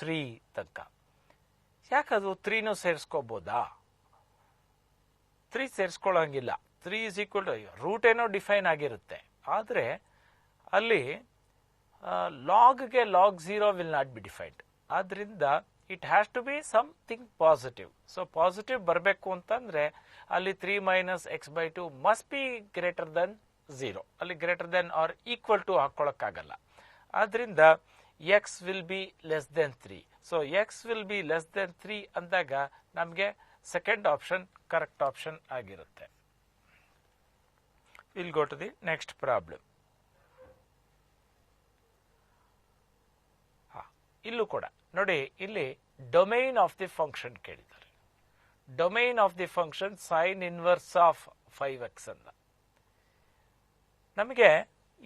3 ತನಕ. ಯಾಕದು 3ನೂ ಸೇರಿಸ್ಕೋಬೋದಾ? 3 ಸೇರಿಸ್ಕೊಳ್ಳೋಂಗಿಲ್ಲ. 3 ಇಸ್ ಈಕ್ವಲ್ ಟು ರೂಟ್ ಏನೋ ಡಿಫೈನ್ ಆಗಿರುತ್ತೆ, ಆದರೆ ಅಲ್ಲಿ ಲಾಗ್ಗೆ log 0 will not be defined. ಆದ್ರಿಂದ it has to be something positive. So positive ಬರಬೇಕು ಅಂತಂದ್ರೆ ಅಲ್ಲಿ 3 minus x by 2 must be greater than 0. ಅಲ್ಲಿ greater than or equal to ಹಾಕೊಳ್ಳೋಕ್ಕಾಗಲ್ಲ. ಆದ್ರಿಂದ x will be less than 3. So x will be less than 3 ಅಂದಾಗ ನಮಗೆ second option correct option ಆಗಿರುತ್ತೆ. We'll go to the next problem. ಇಲ್ಲೂ ಕೂಡ ನೋಡಿ, ಇಲ್ಲಿ ಡೊಮೈನ್ ಆಫ್ ದಿ ಫಂಕ್ಷನ್ ಕೇಳಿದ್ದಾರೆ. Domain of the function sine inverse of 5x ಅಂತ. ನಮಗೆ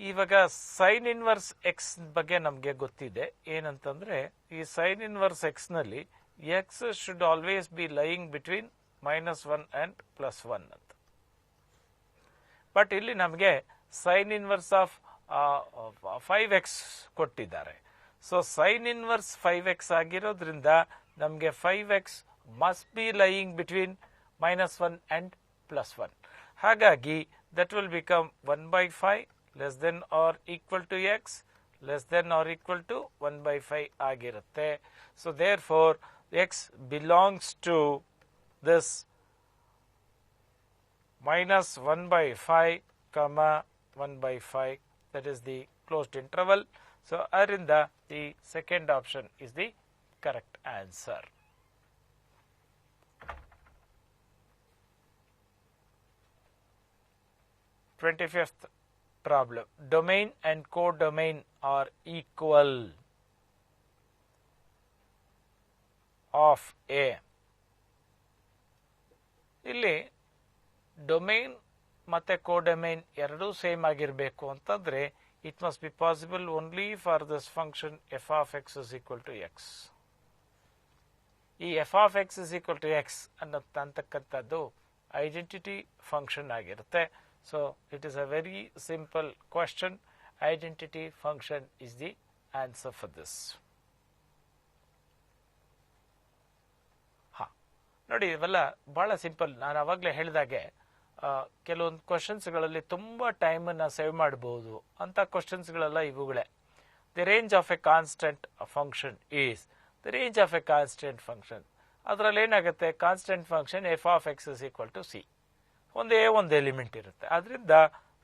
ಇವಾಗ ಸೈನ್ ಇನ್ವರ್ಸ್ ಎಕ್ಸ್ ಬಗ್ಗೆ ನಮಗೆ ಗೊತ್ತಿದೆ. ಏನಂತಂದ್ರೆ ಈ ಸೈನ್ ಇನ್ವರ್ಸ್ ಎಕ್ಸ್ ನಲ್ಲಿ X should always B lying between -1 and +1 ಅಂತ. ಬಟ್ ಇಲ್ಲಿ ನಮಗೆ ಸೈನ್ ಇನ್ವರ್ಸ್ ಆಫ್ 5x ಕೊಟ್ಟಿದ್ದಾರೆ. ಸೊ ಸೈನ್ ಇನ್ವರ್ಸ್ 5x ಆಗಿರೋದ್ರಿಂದ ನಮಗೆ 5x must be lying between -1 and +1. ಹಾಗಾಗಿ that will become 1/5 less than or equal to x less than or equal to 1/5 ಆಗಿರುತ್ತೆ. So therefore x belongs to this -1/5 comma 1/5, that is the closed interval. So arinda the second option is the correct answer. 25th problem. Domain and codomain are equal of A. ಇಲ್ಲಿ domain ಮತ್ತೆ ಕೋಡೊಮೈನ್ ಎರಡೂ same ಆಗಿರಬೇಕು ಅಂತಂದ್ರೆ it must be possible only for this function f of x is equal to x. ಈ f of x is equal to x ಅಂತಕ್ಕಂಥದ್ದು identity function ಆಗಿರುತ್ತೆ. So it is a very simple question. Identity function is the answer for this. ನೋಡಿ, ಇವೆಲ್ಲ ಬಹಳ simple. ನಾನು ಅವಾಗಲೇ ಹೇಳಿದಾಗೆ ಕೆಲವೊಂದು ಕ್ವಶನ್ಸ್ಗಳಲ್ಲಿ ತುಂಬ ಟೈಮನ್ನು ಸೇವ್ ಮಾಡಬಹುದು ಅಂತ ಕ್ವಶನ್ಸ್ಗಳೆಲ್ಲ ಇವುಗಳೇ. The range of A constant function is the range of A constant function. ಅದರಲ್ಲಿ ಏನಾಗುತ್ತೆ, constant function f of x is equal to c. ಒಂದೇ ಒಂದು ಎಲಿಮೆಂಟ್ ಇರುತ್ತೆ. ಆದ್ರಿಂದ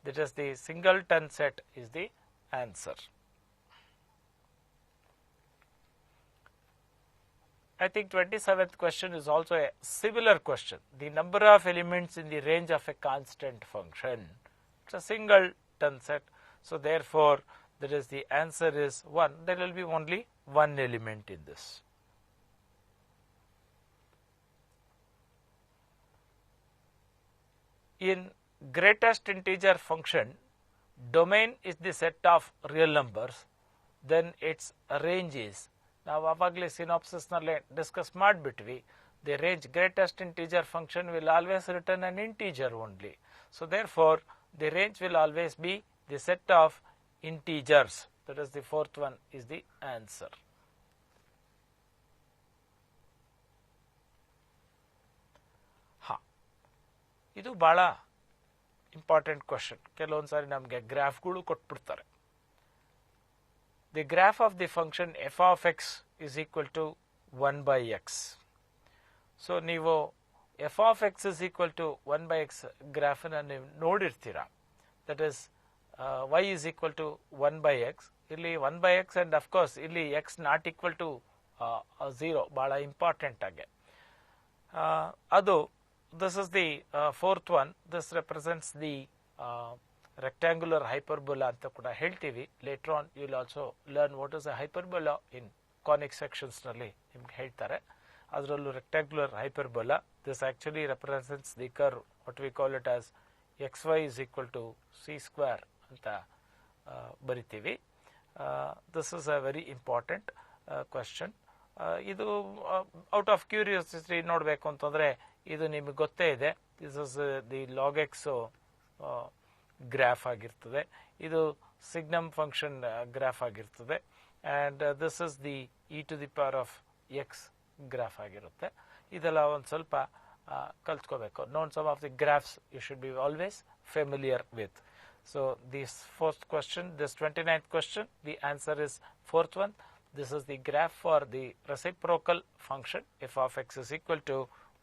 that is the singleton set is the answer. I think 27th question is also a similar question. The number of elements in the range of a constant function. It's a singleton set. So therefore, that is the answer is 1. There will be only one element in this. In greatest integer function, domain is the set of real numbers, then its range is, ನಾವು ಆವಾಗಲೇ synopsis ನಲ್ಲಿ discuss ಮಾಡಿಬಿಟ್ವಿ, the range greatest integer function will always return an integer only. So therefore the range will always be the set of integers. That is the fourth one is the answer. ಇದು ಬಹಳ important question. ಕೆಲವೊಂದು ಸಾರಿ ನಮಗೆ ಗ್ರಾಫ್ಗಳು ಕೊಟ್ಬಿಡ್ತಾರೆ. The graph of the function f of x is equal to 1/x. ಸೊ ನೀವು f of x is equal to 1/x ಗ್ರಾಫನ್ನು ನೀವು ನೋಡಿರ್ತೀರಾ. That is y is equal to 1/x. ಇಲ್ಲಿ 1/x ಅಂಡ್ ಅಫ್ಕೋರ್ಸ್ ಇಲ್ಲಿ x ನಾಟ್ ಈಕ್ವಲ್ ಟು 0 ಬಹಳ important ಆಗಿ ಅದು. This is the fourth one. This represents the rectangular hyperbola anta kuda heltivi. Later on you will also learn what is a hyperbola in conic sections nalli nimge heltare. Adrallu rectangular hyperbola, this actually represents the curve, what we call it as xy is equal to c square anta baritivi. This is a very important question. ಇದು out of curiosity ನೋಡಬೇಕು ಅಂತಂದ್ರೆ ಇದು ನಿಮಗೆ ಗೊತ್ತೇ ಇದೆ. This is the log x graph ಆಗಿರ್ತದೆ. ಇದು signum function graph ಆಗಿರ್ತದೆ. And this is the e⁻x graph ಆಗಿರುತ್ತೆ. ಇದೆಲ್ಲ ಒಂದು ಸ್ವಲ್ಪ ಕಲ್ತ್ಕೋಬೇಕು. Known some of the graphs you should be always familiar with. So this fourth question, this 29th question, the answer is fourth one. This is the graph for the reciprocal function f of x is equal to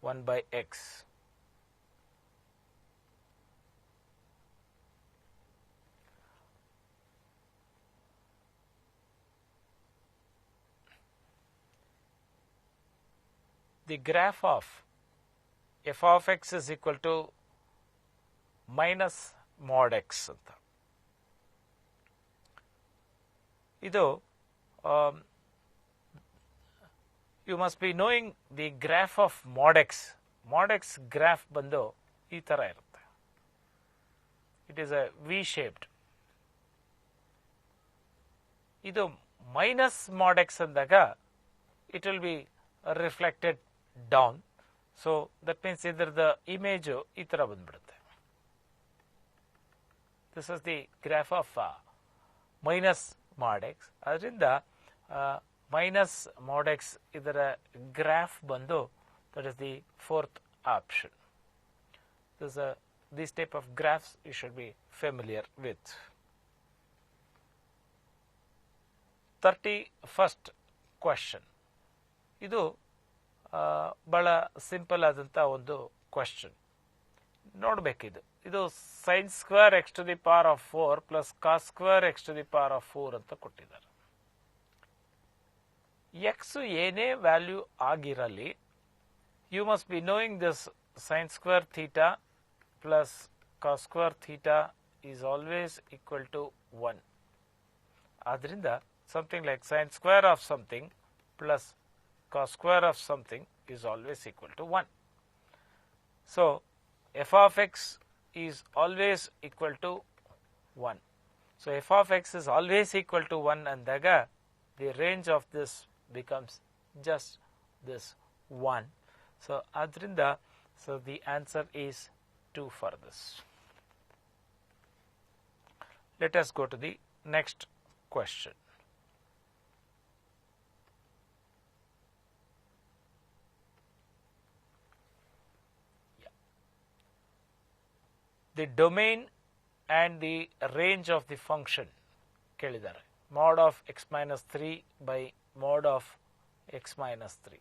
1/x. the graph of f of x is equal to minus mod x ಅಂತ. ಇದು you must be knowing the graph of mod x. Mod x graph ಬಂದು ಈ ತರ ಇರುತ್ತೆ. It is a V shaped. ಇದು minus mod x ಅಂದಾಗ it will be reflected down. So that means ಇದರದ image ಈ ತರ ಬಂದ್ಬಿಡುತ್ತೆ. This is the graph of minus mod x. ಅದರಿಂದ minus mod x ಇದರ graph ಬಂದು that is the fourth option. These type of graphs you should be familiar with. 31st question. ಇದು ಬಹಳ simple ಆದಂತ ಒಂದು ಕ್ವೆಶ್ಚನ್. ನೋಡಬೇಕಿದು. ಇದು sin square x to the power of 4 plus cos square x to the power of 4 ಅಂತ ಕೊಟ್ಟಿದ್ದಾರೆ. x ಏನೇ value ಆಗಿರಲಿ, you must be knowing this sin square theta plus cos square theta is always equal to 1. ಆದ್ರಿಂದ something like sin square of something plus cos square of something is always equal to 1. So f of x is always equal to 1. So f of x is always equal to 1 ಅಂದಾಗ the range of this becomes just this 1. So adrinda, so the answer is 2 for this. Let us go to the next question. The domain and the range of the function ಕೇಳಿದ್ದಾರೆ. mod of x minus 3 by mod of x minus 3.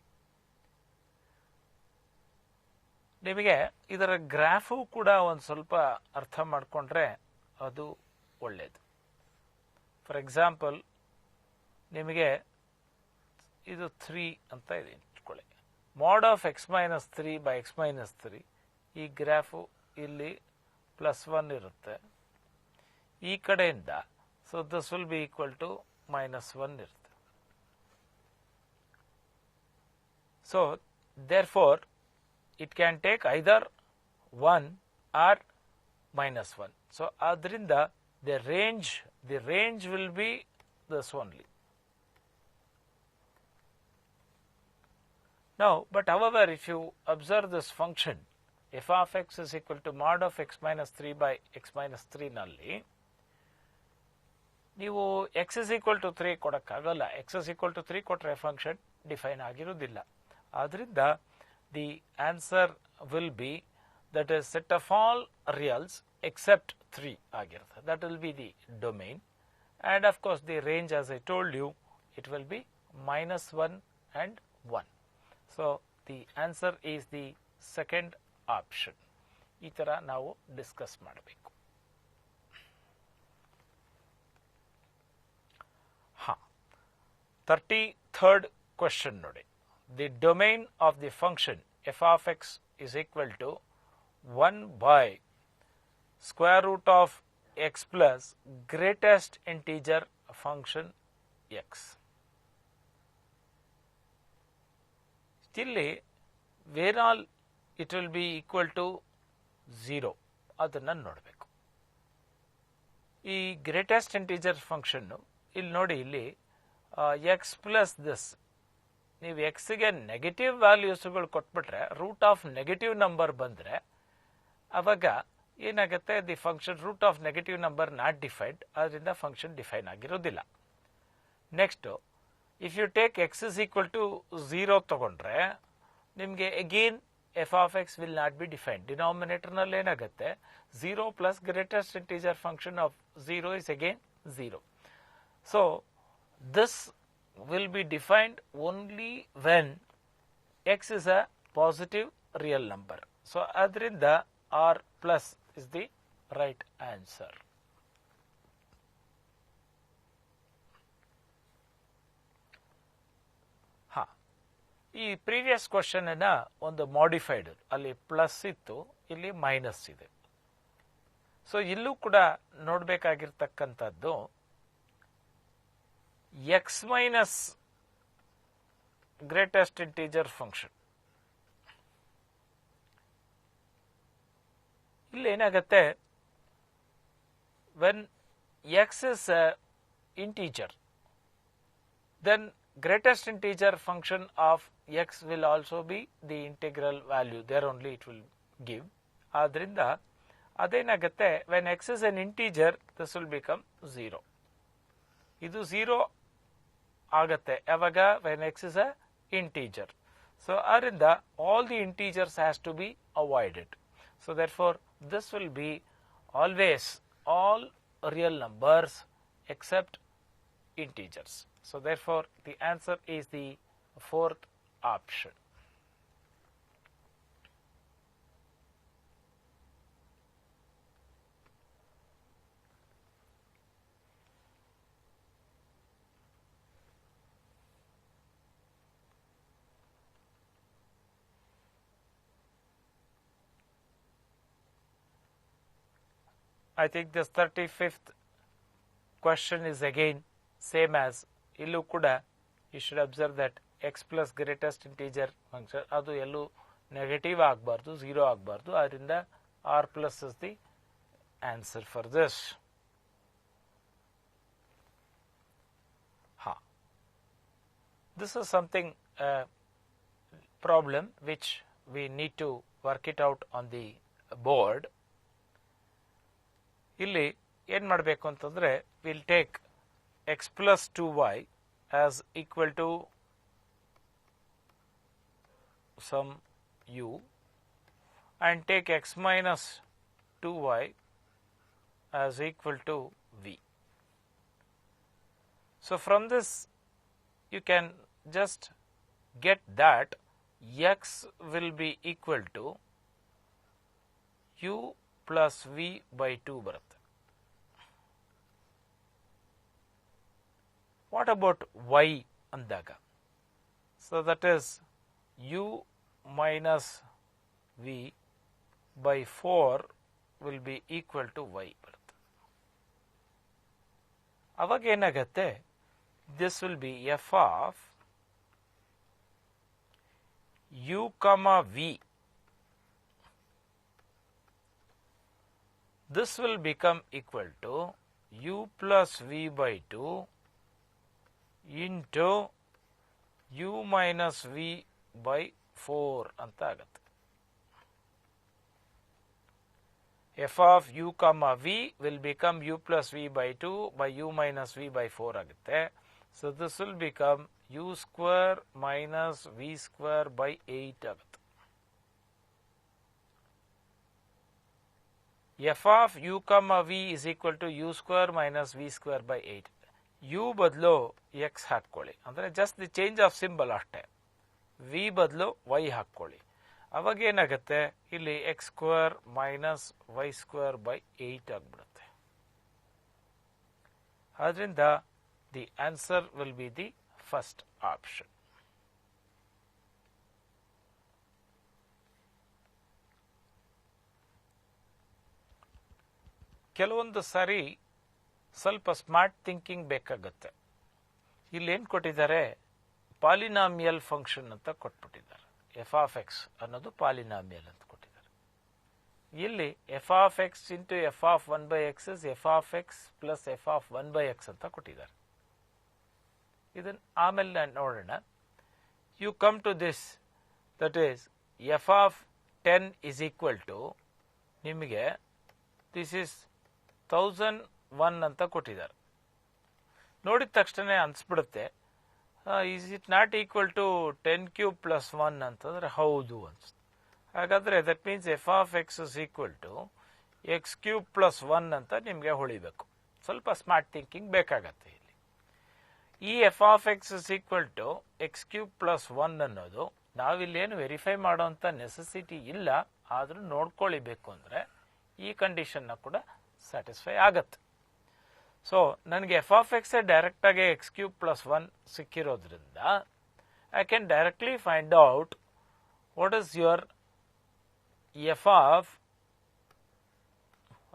ನಿಮಗೆ ಇದರ graph ಕೂಡ ಒಂದು ಸ್ವಲ್ಪ ಅರ್ಥ ಮಾಡಿಕೊಂಡ್ರೆ ಅದು ಒಳ್ಳೆಯದು. ಫಾರ್ ಎಕ್ಸಾಂಪಲ್ ನಿಮಗೆ ಇದು 3 ಅಂತ ಇದೆ ಇಟ್ಕೊಳ್ಳಿ. mod of x minus 3 by x minus 3 ಈ ಗ್ರಾಫು ಇಲ್ಲಿ +1 ಇರುತ್ತೆ. ಈ ಕಡೆಯಿಂದ so this will be equal to -1 ಇರುತ್ತೆ. So therefore it can take either 1 or -1. So adrinda the range will be this only. Now, but however, if you observe this function f of x is equal to mod of x minus 3 by x minus 3 ನಲ್ಲಿ ನೀವು x is equal to 3 ಕೊಡಕ್ಕಾಗಲ್ಲ. x is equal to 3 ಕೊಟ್ರೆ function define ಆಗಿರುವುದಿಲ್ಲ. ಆದ್ರಿಂದ the answer will be that is set of all reals except 3 ಆಗಿರುತ್ತೆ. That will be the domain, and of course the range, as I told you, it will be -1 and 1. So the answer is the second option. ಈ ತರ ನಾವು discuss ಮಾಡಬೇಕು. 33rd question ನೋಡಿ. The domain of the function f of x is equal to 1 by square root of x plus greatest integer function x. ಇಲ್ಲಿ where all it will be equal to 0 ಅದನ್ನ ನೋಡಬೇಕು. ಈ greatest integer function ಇಲ್ಲಿ ನೋಡಿ, ಇಲ್ಲಿ x plus this, ನೀವು ಎಕ್ಸ್ಗೆ negative ವ್ಯಾಲ್ಯೂಸ್ಗಳು ಕೊಟ್ಬಿಟ್ರೆ root of negative number ಬಂದರೆ ಅವಾಗ ಏನಾಗುತ್ತೆ, the function root of negative number not defined, ಅದರಿಂದ ಫಂಕ್ಷನ್ ಡಿಫೈನ್ ಆಗಿರೋದಿಲ್ಲ. Next, if you take x is equal to 0 ತಗೊಂಡ್ರೆ ನಿಮಗೆ again f of x will not be defined. ಡಿನಾಮಿನೇಟರ್ನಲ್ಲಿ ಏನಾಗುತ್ತೆ, 0 plus greatest integer function of 0 is again 0. So this will be defined only when x is a positive real number. So adrinda r plus is the right answer. ಈ previous question ಅನ್ನ ಒಂದು modified, ಅಲ್ಲಿ plus ಇತ್ತು, ಇಲ್ಲಿ minus ಇದೆ. So ಇಲ್ಲೂ ಕೂಡ ನೋಡಬೇಕಾಗಿರ್ತಕ್ಕಂಥದ್ದು x minus greatest integer function. ಇಲ್ಲಿ ಏನಾಗತ್ತೆ, when x is a integer, then greatest integer function of x will also be the integral value. There only it will give. ಆದ್ರಿಂದ ಅದೇನಾಗುತ್ತೆ, when x is an integer, this will become 0. ಇದು 0 ಆಗತ್ತೆ ಯಾವಾಗ, when x is a integer. So ಆದ್ರಿಂದ all the integers has to be avoided. So therefore this will be always all real numbers except integers. So therefore the answer is the fourth option. I think this 35th question is again same as illu kuda. You should observe that x plus greatest integer function adu ellu negative agbardu, 0 agbardu. Adrinda r plus is the answer for this. This is something problem which we need to work it out on the board. ಇಲ್ಲಿ ಏನು ಮಾಡಬೇಕು ಅಂತಂದರೆ, will take x plus 2y as equal to some u and take x minus 2y as equal to v. So from this you can just get that x will be equal to u plus v by 2 ಬರುತ್ತೆ. What about y ಅಂದಾಗ? So that is u minus v by 4 will be equal to y ಬರುತ್ತೆ. ಅವಾಗ ಏನಾಗುತ್ತೆ, this will be f of u comma v. This will become equal to u plus v by 2 into u minus v by 4 ಅಂತ ಆಗುತ್ತೆ. f of u comma v will become u plus v by 2 by u minus v by 4 ಆಗುತ್ತೆ. So this will become u square minus v square by 8 ಆಗುತ್ತೆ. f of u comma v is equal to u square minus v square by 8. u ಬದಲು x ಹಾಕ್ಕೊಳ್ಳಿ, ಅಂದರೆ just the change of symbol ಅಷ್ಟೇ. v ಬದಲು y ಹಾಕ್ಕೊಳ್ಳಿ. ಅವಾಗ ಏನಾಗುತ್ತೆ, ಇಲ್ಲಿ x square minus y square by 8 ಆಗಿಬಿಡುತ್ತೆ. ಆದ್ರಿಂದ the answer will be the first option. ಕೆಲವೊಂದು ಸಾರಿ ಸ್ವಲ್ಪ ಸ್ಮಾರ್ಟ್ ಥಿಂಕಿಂಗ್ ಬೇಕಾಗುತ್ತೆ. ಇಲ್ಲೇನು ಕೊಟ್ಟಿದ್ದಾರೆ, ಪಾಲಿನಾಮಿಯಲ್ ಫಂಕ್ಷನ್ ಅಂತ ಕೊಟ್ಬಿಟ್ಟಿದ್ದಾರೆ. ಎಫ್ ಆಫ್ ಎಕ್ಸ್ ಅನ್ನೋದು ಪಾಲಿನಾಮಿಯಲ್ ಅಂತ ಕೊಟ್ಟಿದ್ದಾರೆ. ಇಲ್ಲಿ f of x into f of 1 by x is f of x plus f of 1 by x ಅಂತ ಕೊಟ್ಟಿದ್ದಾರೆ. ಇದನ್ನು ಆಮೇಲೆ ನೋಡೋಣ. You come to this, that is f of 10 is equal to, ನಿಮಗೆ ದಿಸ್ ಇಸ್ 1001 ಅಂತ ಕೊಟ್ಟಿದ್ದಾರೆ. ನೋಡಿದ ತಕ್ಷಣ ಅನ್ಸ್ಬಿಡುತ್ತೆ, is it not equal to 10 cube plus 1 ಅಂತಂದ್ರೆ ಹೌದು ಅನ್ಸುತ್ತೆ. ಹಾಗಾದ್ರೆ that means f of x is equal to x cube plus 1 ಅಂತ ನಿಮಗೆ ಹೊಳಿಬೇಕು. ಸ್ವಲ್ಪ ಸ್ಮಾರ್ಟ್ ಥಿಂಕಿಂಗ್ ಬೇಕಾಗತ್ತೆ. ಇಲ್ಲಿ ಈ f of x is equal to x cube plus 1 ಅನ್ನೋದು ನಾವಿಲ್ಲೇನು ವೆರಿಫೈ ಮಾಡೋಂಥ ನೆಸೆಸಿಟಿ ಇಲ್ಲ, ಆದ್ರೂ ನೋಡ್ಕೊಳಿಬೇಕು ಅಂದ್ರೆ ಈ ಕಂಡೀಷನ್ನ ಕೂಡ ಸ್ಯಾಟಿಸ್ಫೈ ಆಗತ್ತೆ. ಸೊ ನನಗೆ ಎಫ್ ಆಫ್ ಎಕ್ಸ್ ಡೈರೆಕ್ಟ್ ಆಗಿ X cube plus 1 ಸಿಕ್ಕಿರೋದ್ರಿಂದ I can directly find out what is your f of,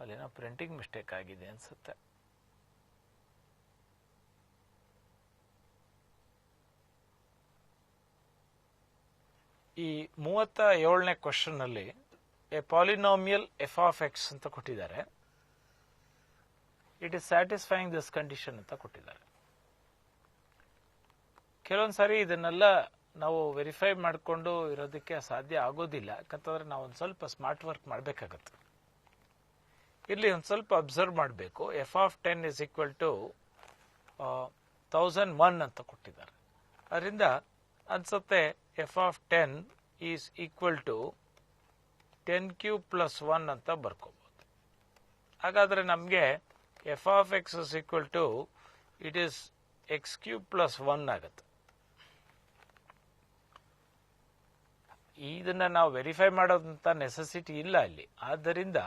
ಅಲ್ಲೇನೋ ಪ್ರಿಂಟಿಂಗ್ ಮಿಸ್ಟೇಕ್ ಆಗಿದೆ ಅನ್ಸುತ್ತೆ. ಈ 37ನೇ ಕ್ವಶನ್ ಅಲ್ಲಿ A polynomial F of X ಅಂತ ಕೊಟ್ಟಿದ್ದಾರೆ. It is satisfying this condition ಅಂತ ಕೊಟ್ಟಿದ್ದಾರೆ. ಕೆಲವೊಂದು ಸಾರಿ ಇದನ್ನೆಲ್ಲ ನಾವು ವೆರಿಫೈ ಮಾಡಿಕೊಂಡು ಇರೋದಕ್ಕೆ ಸಾಧ್ಯ ಆಗೋದಿಲ್ಲ, ಯಾಕಂತಂದ್ರೆ ನಾವು ಒಂದು ಸ್ವಲ್ಪ ಸ್ಮಾರ್ಟ್ ವರ್ಕ್ ಮಾಡಬೇಕಾಗತ್ತೆ. ಇಲ್ಲಿ ಒಂದು ಸ್ವಲ್ಪ ಅಬ್ಸರ್ವ್ ಮಾಡಬೇಕು. F of 10 is equal to 1001 ಅಂತ ಕೊಟ್ಟಿದ್ದಾರೆ. ಅದರಿಂದ ಅನ್ಸುತ್ತೆ f of 10 is equal to 10³ plus 1 ಅಂತ ಬರ್ಕೋಬಹುದು. ಹಾಗಾದ್ರೆ ನಮಗೆ f of x is equal to it is x³ plus 1 ಆಗುತ್ತೆ. ಇದನ್ನ ನಾವು ವೆರಿಫೈ ಮಾಡೋದಂತ ನೆಸೆಸಿಟಿ ಇಲ್ಲ ಇಲ್ಲಿ. ಆದ್ದರಿಂದ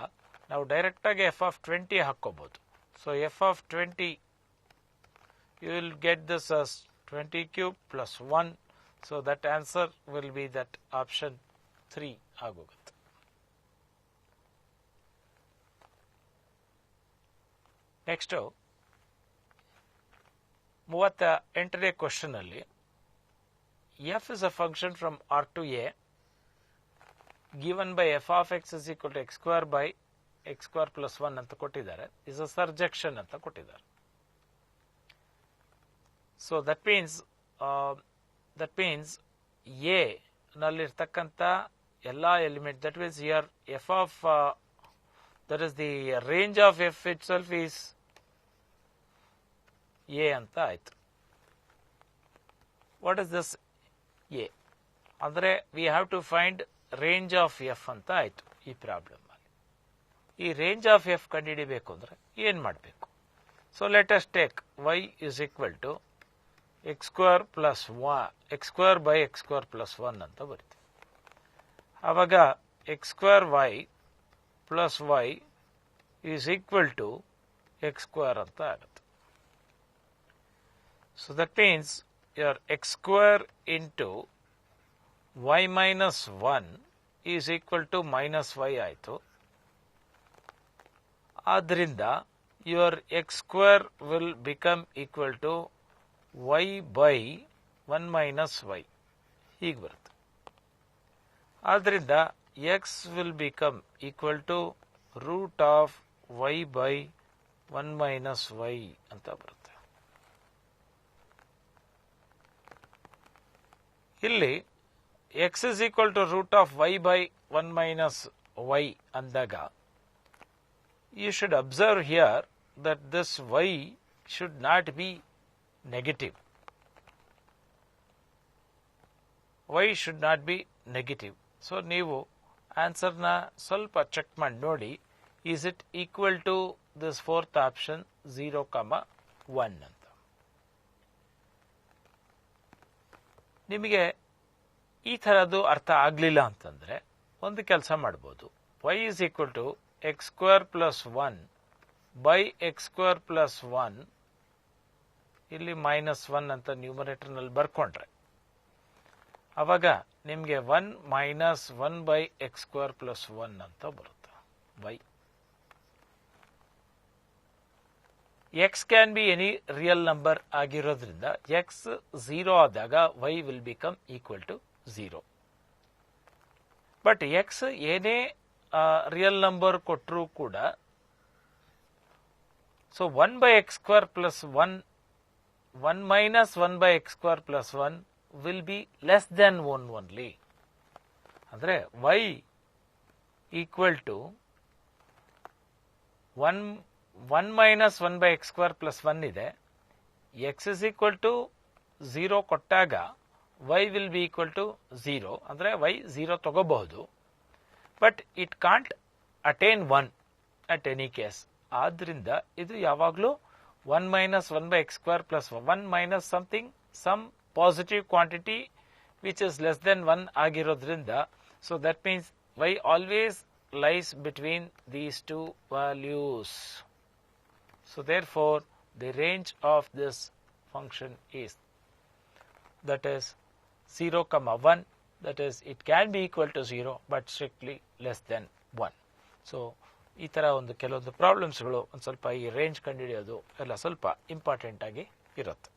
ನಾವು ಡೈರೆಕ್ಟ್ ಆಗಿ ಎಫ್ ಆಫ್ 20 ಹಾಕೋಬಹುದು. So f of 20 you will get this as 20³ plus 1. So that answer will be that option 3 ಆಗೋಗುತ್ತೆ. ನೆಕ್ಸ್ಟ್ 38ನೇ ಕ್ವಶನ್ ಅಲ್ಲಿ f is a function from R to A given by f of x is equal to x square by x square plus 1 ಅಂತ ಕೊಟ್ಟಿದ್ದಾರೆ. is a surjection ಅಂತ ಕೊಟ್ಟಿದ್ದಾರೆ. So that means A ನಲ್ಲಿರ್ತಕ್ಕಂಥ ಎಲ್ಲಾ element, that means here f of that is the range of f itself is A ಅಂತ ಆಯ್ತು. What is this A ಅಂದ್ರೆ we have to find range of f ಅಂತ ಆಯ್ತು ಈ problem ಅಲ್ಲಿ. ಈ range of F ಕಂಡುಹಿಡಿಬೇಕು ಅಂದ್ರೆ ಏನ್ ಮಾಡಬೇಕು? So let us take y is equal to x square plus x square by x square plus 1 ಅಂತ ಬರೀತೀವಿ. ಆವಾಗ x square y plus y is equal to x square ಅಂತ ಆಗುತ್ತೆ. So that means your x square into y minus 1 is equal to minus y ಆಯಿತು. ಆದ್ದರಿಂದ your x square will become equal to y by 1 minus y ಹೀಗೆ ಬರುತ್ತೆ. ಆದ್ದರಿಂದ x will become equal to root of y by 1 minus y ಅಂತ ಬರುತ್ತೆ. ಇಲ್ಲಿ x is equal to root of y by 1 minus y ಅಂದಾಗ you should observe here that this y should not be negative. y should not be negative. So ನೀವು ಆನ್ಸರ್ನ ಸ್ವಲ್ಪ check ಮಾಡಿ ನೋಡಿ, is it equal to this fourth option 0,1 ಅಂತ. ನಿಮಗೆ ಈ ಥರದ್ದು ಅರ್ಥ ಆಗಲಿಲ್ಲ ಅಂತಂದ್ರೆ ಒಂದು ಕೆಲಸ ಮಾಡ್ಬೋದು. y is equal to x square plus 1 by x square plus 1 ಇಲ್ಲಿ minus 1 ಅಂತ ನ್ಯೂಮರೇಟರ್ ನಲ್ಲಿ ಬರ್ಕೊಂಡ್ರೆ ಅವಾಗ ನಿಮಗೆ 1 minus 1 by x square plus 1 ಅಂತ ಬರುತ್ತೆ. y x can be any real number ಆಗಿರೋದ್ರಿಂದ x 0 ಆದಾಗ y will become equal to 0. But x ಏನೇ ರಿಯಲ್ ನಂಬರ್ ಕೊಟ್ಟರೂ ಕೂಡ so 1 by x square plus 1 minus 1 by x square plus 1 will be less than 1 only. ಅಂದ್ರೆ y equal to 1 minus 1 by x square plus 1 ಇದೆ. x is equal to 0 ಕೊಟ್ಟಾಗ y will be equal to 0. ಅಂದ್ರೆ y 0 ತಗೋಬಹುದು, but it can't attain 1 at any case. ಆದ್ರಿಂದ ಇದು ಯಾವಾಗಲೂ 1 minus 1 by x square plus 1 minus something, some positive quantity which is less than 1 ಆಗಿರೋದ್ರಿಂದ, so that means y always lies between these two values. So therefore the range of this function is, that is 0, 1, that is it can be equal to 0 but strictly less than 1. So ಈ ಥರ ಒಂದು ಕೆಲವೊಂದು ಪ್ರಾಬ್ಲಮ್ಸ್ಗಳು ಒಂದು ಸ್ವಲ್ಪ ಈ range ಕಂಡುಹಿಡಿಯೋದು ಎಲ್ಲ ಸ್ವಲ್ಪ important ಆಗಿ ಇರುತ್ತೆ.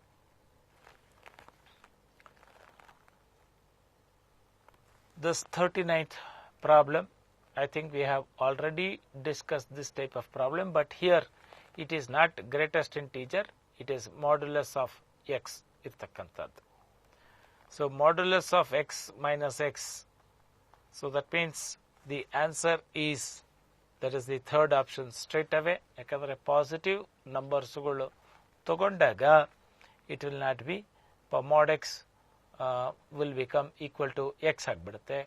This 39th problem, I think we have already discussed this type of problem, but here it is not greatest integer, it is modulus of x irtakkantaddu. So modulus of x minus x, so that means the answer is, that is the third option straight away, yakandre positive numbers gulu tagondaga it will not be mod x will become equal to x ಆಗಿಬಿಡುತ್ತೆ.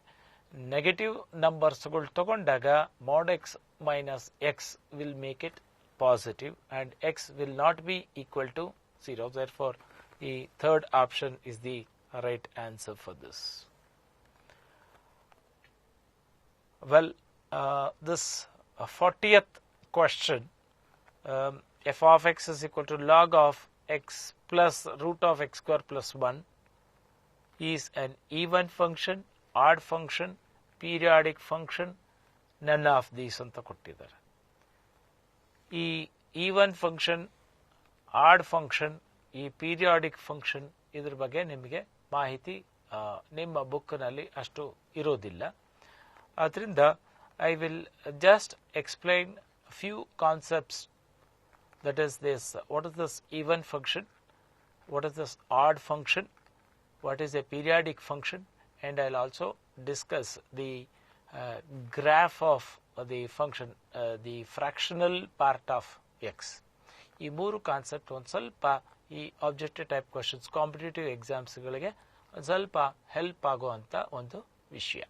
Negative ನಂಬರ್ಸ್ಗಳು ತಗೊಂಡಾಗ mod x minus x will make it positive and x will not be equal to 0. Therefore, the third option is the right answer for this. Well, this 40th question, f of x is equal to log of x plus root of x square plus 1 is an even function, odd function, periodic function, none of these ಅಂತ ಕೊಟ್ಟಿದ್ದಾರೆ. ಈ even function, odd function, ಈ periodic function ಇದ್ರ ಬಗ್ಗೆ ನಿಮಗೆ ಮಾಹಿತಿ ನಿಮ್ಮ ಬುಕ್ನಲ್ಲಿ ಅಷ್ಟು ಇರೋದಿಲ್ಲ. ಆದ್ದರಿಂದ I will just explain few concepts. That is this, what is this even function, what is this odd function, what is a periodic function, and I'll also discuss the graph of the function, the fractional part of x. ಈ ಮೂರು concept ಒಂದು ಸ್ವಲ್ಪ ಈ objective type questions competitive ಎಕ್ಸಾಮ್ಸ್ಗಳಿಗೆ ಒಂದು ಸ್ವಲ್ಪ help ಆಗುವಂಥ ಒಂದು ವಿಷಯ.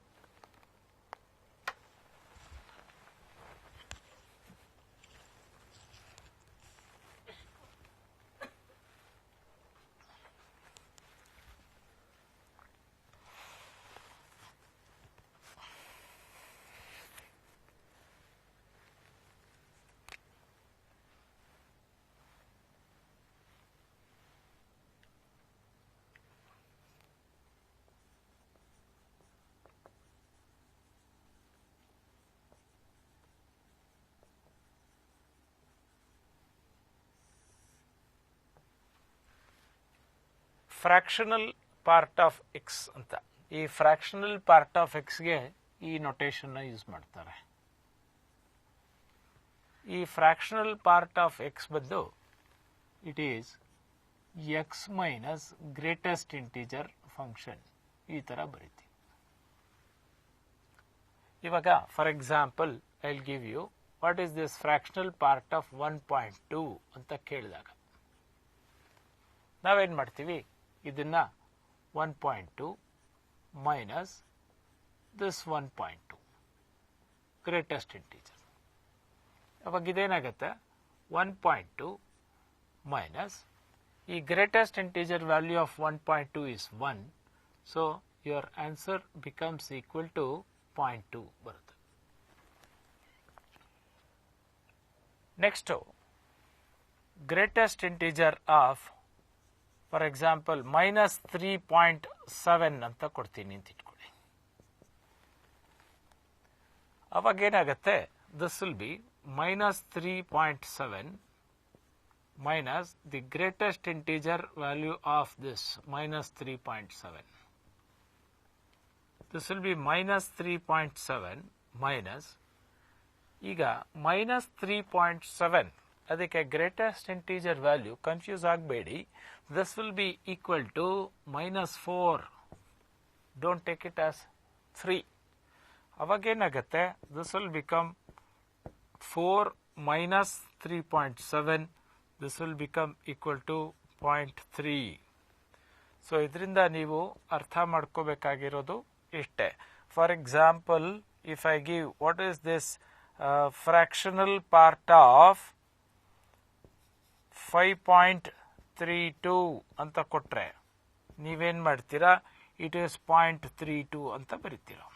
ಫ್ರಾಕ್ಷನಲ್ ಪಾರ್ಟ್ ಆಫ್ ಎಕ್ಸ್ ಅಂತ, ಈ ಫ್ರಾಕ್ಷನಲ್ ಪಾರ್ಟ್ ಆಫ್ ಎಕ್ಸ್ಗೆ ಈ ನೊಟೇಷನ್ನ ಯೂಸ್ ಮಾಡ್ತಾರೆ. ಈ ಫ್ರಾಕ್ಷನಲ್ ಪಾರ್ಟ್ ಆಫ್ ಎಕ್ಸ್ ಬಂದು it is x minus greatest integer function, ಈ ಥರ ಬರೀತೀವಿ. ಇವಾಗ for example I will give you what is this fractional part of 1.2 ಅಂತ ಕೇಳಿದಾಗ ನಾವೇನು ಮಾಡ್ತೀವಿ, ಇದನ್ನ 1.2 ಮೈನಸ್ ದಿಸ್ 1.2 ಗ್ರೇಟೆಸ್ಟ್ ಇಂಟೀಜರ್. ಅವಾಗ ಇದೇನಾಗುತ್ತೆ, 1.2 ಮೈನಸ್ ಈ greatest integer value of 1.2 is 1, so your answer becomes equal to 0.2 ಬರುತ್ತೆ. Next greatest integer of for example minus 3.7 ಅಂತ ಕೊಡ್ತೀನಿ ಅಂತ ಇಟ್ಕೊಳ್ಳಿ. ಅವಾಗೇನಾಗತ್ತೆ, this will be minus 3.7 minus the greatest integer value of this minus 3.7. This will be minus 3.7 minus, ಈಗ minus 3.7 ಅದಕ್ಕೆ greatest integer value confuse ಆಗಬೇಡಿ, this will be equal to minus 4, don't take it as 3. ಅವಾಗೇನಾಗತ್ತೆ, this will become 4 minus 3.7, this will become equal to 0.3. So ಇದರಿಂದ ನೀವು ಅರ್ಥ ಮಾಡ್ಕೋಬೇಕಾಗಿರೋದು ಇಷ್ಟೇ. For example, if I give what is this fractional part of 5.32 ಅಂತ ಕೊಟ್ರೆ ನೀವೇನ್ ಮಾಡ್ತೀರಾ, it is 0.32 ಅಂತ ಬರೀತೀರಾ.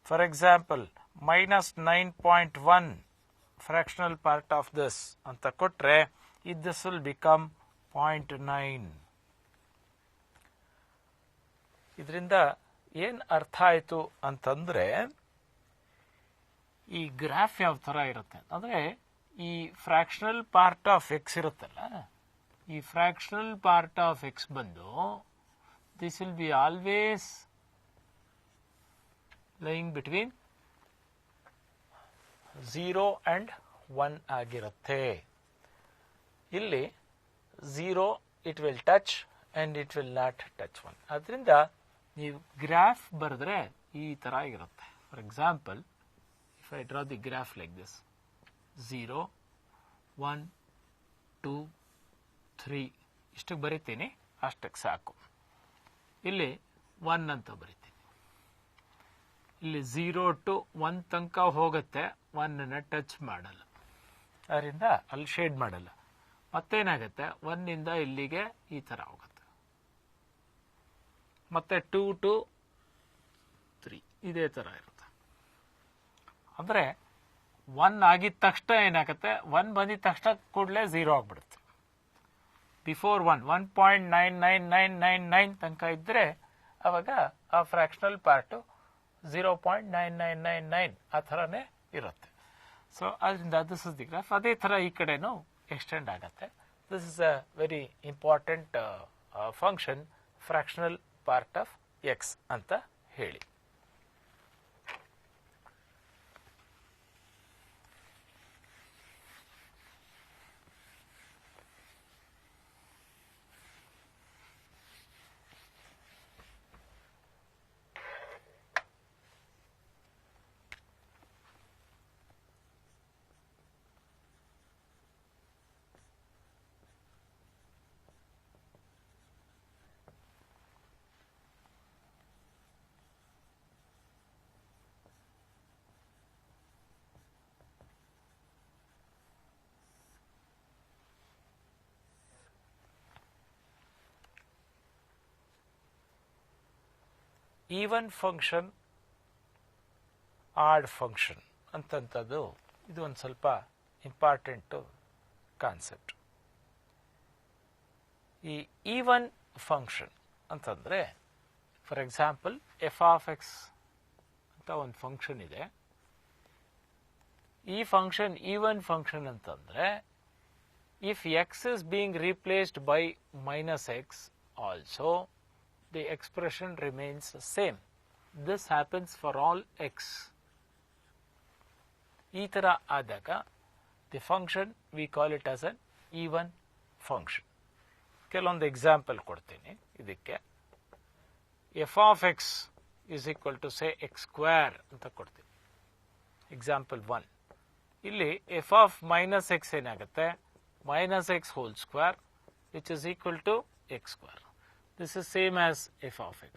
For example, minus 9.1 fractional part of this ಅಂತ ಕೊಟ್ರೆ this will become 0.9. ಇದರಿಂದ ಏನು ಅರ್ಥ ಆಯಿತು ಅಂತಂದರೆ, ಈ ಗ್ರಾಫ್ ಯಾವ ಥರ ಇರುತ್ತೆ ಅಂದರೆ, ಈ ಫ್ರ್ಯಾಕ್ಷನಲ್ ಪಾರ್ಟ್ ಆಫ್ ಎಕ್ಸ್ ಇರುತ್ತಲ್ಲ, ಈ ಫ್ರ್ಯಾಕ್ಷನಲ್ ಪಾರ್ಟ್ ಆಫ್ ಎಕ್ಸ್ ಬಂದು this will B always lying between 0 and 1 ಆಗಿರುತ್ತೆ. ಇಲ್ಲಿ 0 it will touch and it will not touch 1. ಅದರಿಂದ ನೀವು ಗ್ರಾಫ್ ಬರೆದ್ರೆ ಈ ಥರ ಇರುತ್ತೆ. For example, if I draw the graph like this, 0 1 2 3 ಇಷ್ಟಕ್ಕೆ ಬರಿತೀನಿ, ಅಷ್ಟಕ್ಕೆ ಸಾಕು. ಇಲ್ಲಿ 1 ಅಂತ ಬರಿತೀನಿ. ಇಲ್ಲಿ 0 to 1 ತನಕ ಹೋಗುತ್ತೆ, 1 ಟಚ್ ಮಾಡಲ್ಲ, ಅದರಿಂದ ಅಲ್ಲಿ ಶೇಡ್ ಮಾಡಲ್ಲ. ಮತ್ತೇನಾಗುತ್ತೆ, 1 ಇಂದ ಇಲ್ಲಿಗೆ ಈ ಥರ ಹೋಗುತ್ತೆ. ಮತ್ತೆ 2 to 3 ಇದೇ ಥರ ಇರುತ್ತೆ. ಅಂದರೆ 1 ಆಗಿದ ತಕ್ಷಣ ಏನಾಗುತ್ತೆ, 1 ಬಂದಿದ ತಕ್ಷಣ ಕೂಡಲೇ 0 ಆಗಿಬಿಡುತ್ತೆ. ಬಿಫೋರ್ 1.99999 ತನಕ ಇದ್ದರೆ ಅವಾಗ ಆ ಫ್ರ್ಯಾಕ್ಷನಲ್ ಪಾರ್ಟು 0.9999 ಆ ಥರನೇ ಇರುತ್ತೆ. ಸೊ ಅದರಿಂದ ದಿಸ್ ಇಸ್ ದಿ ಗ್ರಾಫ್. ಅದೇ ಥರ ಈ ಕಡೆನೂ ಎಕ್ಸ್ಟೆಂಡ್ ಆಗುತ್ತೆ. This is a very important function, fractional part of X ಅಂತ ಹೇಳಿ. ಈವನ್ ಫಂಕ್ಷನ್, ಆಡ್ ಫಂಕ್ಷನ್ ಅಂತಂಥದ್ದು ಇದು ಒಂದು ಸ್ವಲ್ಪ ಇಂಪಾರ್ಟೆಂಟು ಕಾನ್ಸೆಪ್ಟ್. ಈ ಈವನ್ ಫಂಕ್ಷನ್ ಅಂತಂದರೆ, for example F of X ಅಂತ ಒಂದು ಫಂಕ್ಷನ್ ಇದೆ. ಈ ಫಂಕ್ಷನ್ ಈವನ್ ಫಂಕ್ಷನ್ ಅಂತಂದರೆ, if X is being replaced by -x also the expression remains same. This happens for all x. ಈ ಥರ ಆದಾಗ the function we call it as an even function. ಕೆಲವೊಂದು example ಕೊಡ್ತೀನಿ ಇದಕ್ಕೆ. f of x is equal to say x square ಅಂತ ಕೊಡ್ತೀನಿ. Example 1. ಇಲ್ಲಿ f of -x ಏನಾಗುತ್ತೆ, -x whole square which is equal to x square. This is same as f of x.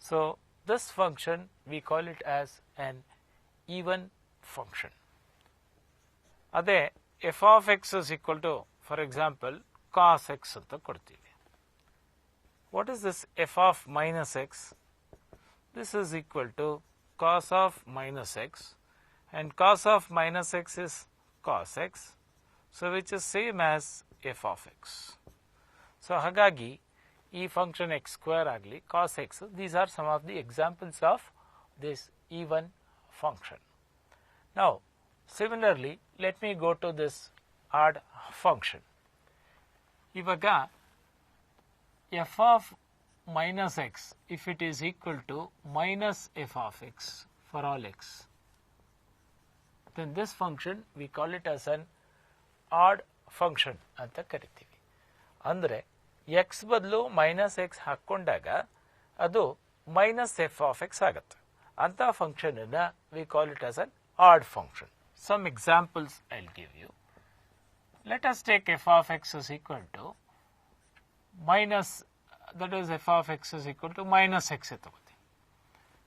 So this function we call it as an even function. Ade f of x is equal to, for example, cos x anta kodtini. What is this f of -x? This is equal to cos of -x, and cos of -x is cos x, so which is same as f of x. So ಹಾಗಾಗಿ ಈ function x square ಆಗಲಿ cos x, these are some of the examples of this even function. Now similarly let me go to this odd function. ಇವಾಗ f of -x, if it is equal to -f of x for all x, then this function we call it as an odd function ಅಂತ ಕರಿತೀವಿ. ಅಂದರೆ X ಬದಲು -x ಹಾಕ್ಕೊಂಡಾಗ ಅದು -f of x ಆಗುತ್ತೆ. ಅಂಥ ಫಂಕ್ಷನನ್ನು we call it as an odd function. Some examples I will give you. Let us take f of x is equal to that is f of x is equal to -x ತಗೋತೀವಿ.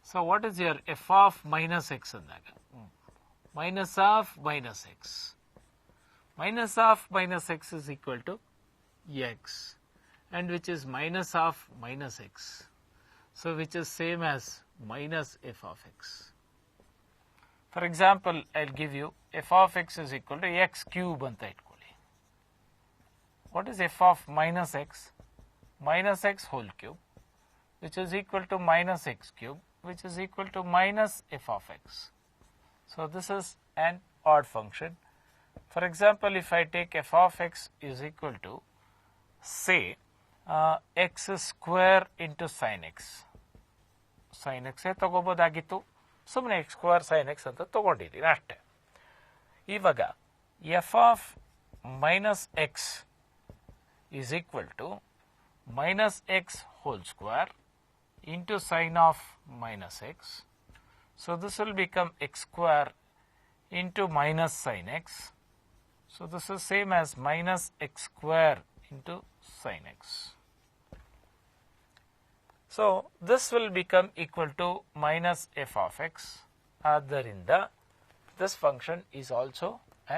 So what is your f of -x ಅಂದಾಗ minus of -x. Minus of -x is equal to x, and which is minus of -x, so which is same as minus f of x. For example, I'll give you f of x is equal to x cube anta itkoli. What is f of -x? -x whole cube. which is equal to minus x cube, which is equal to minus f of x. So this is an odd function. For example, if I take f of x is equal to say x square into sin x. sin x ತಗೋಬೋದಾಗಿತ್ತು, ಸುಮ್ಮನೆ x square sin x ಅಂತ ತಗೊಂಡಿದ್ದೀನಿ ಅಷ್ಟೇ. ಇವಾಗ f of minus x is equal to minus x whole square into sin of minus x. So this will become x square into minus sin x. So this is same as minus x square into sin x. So this will become equal to minus f of x. Adarinda this function is also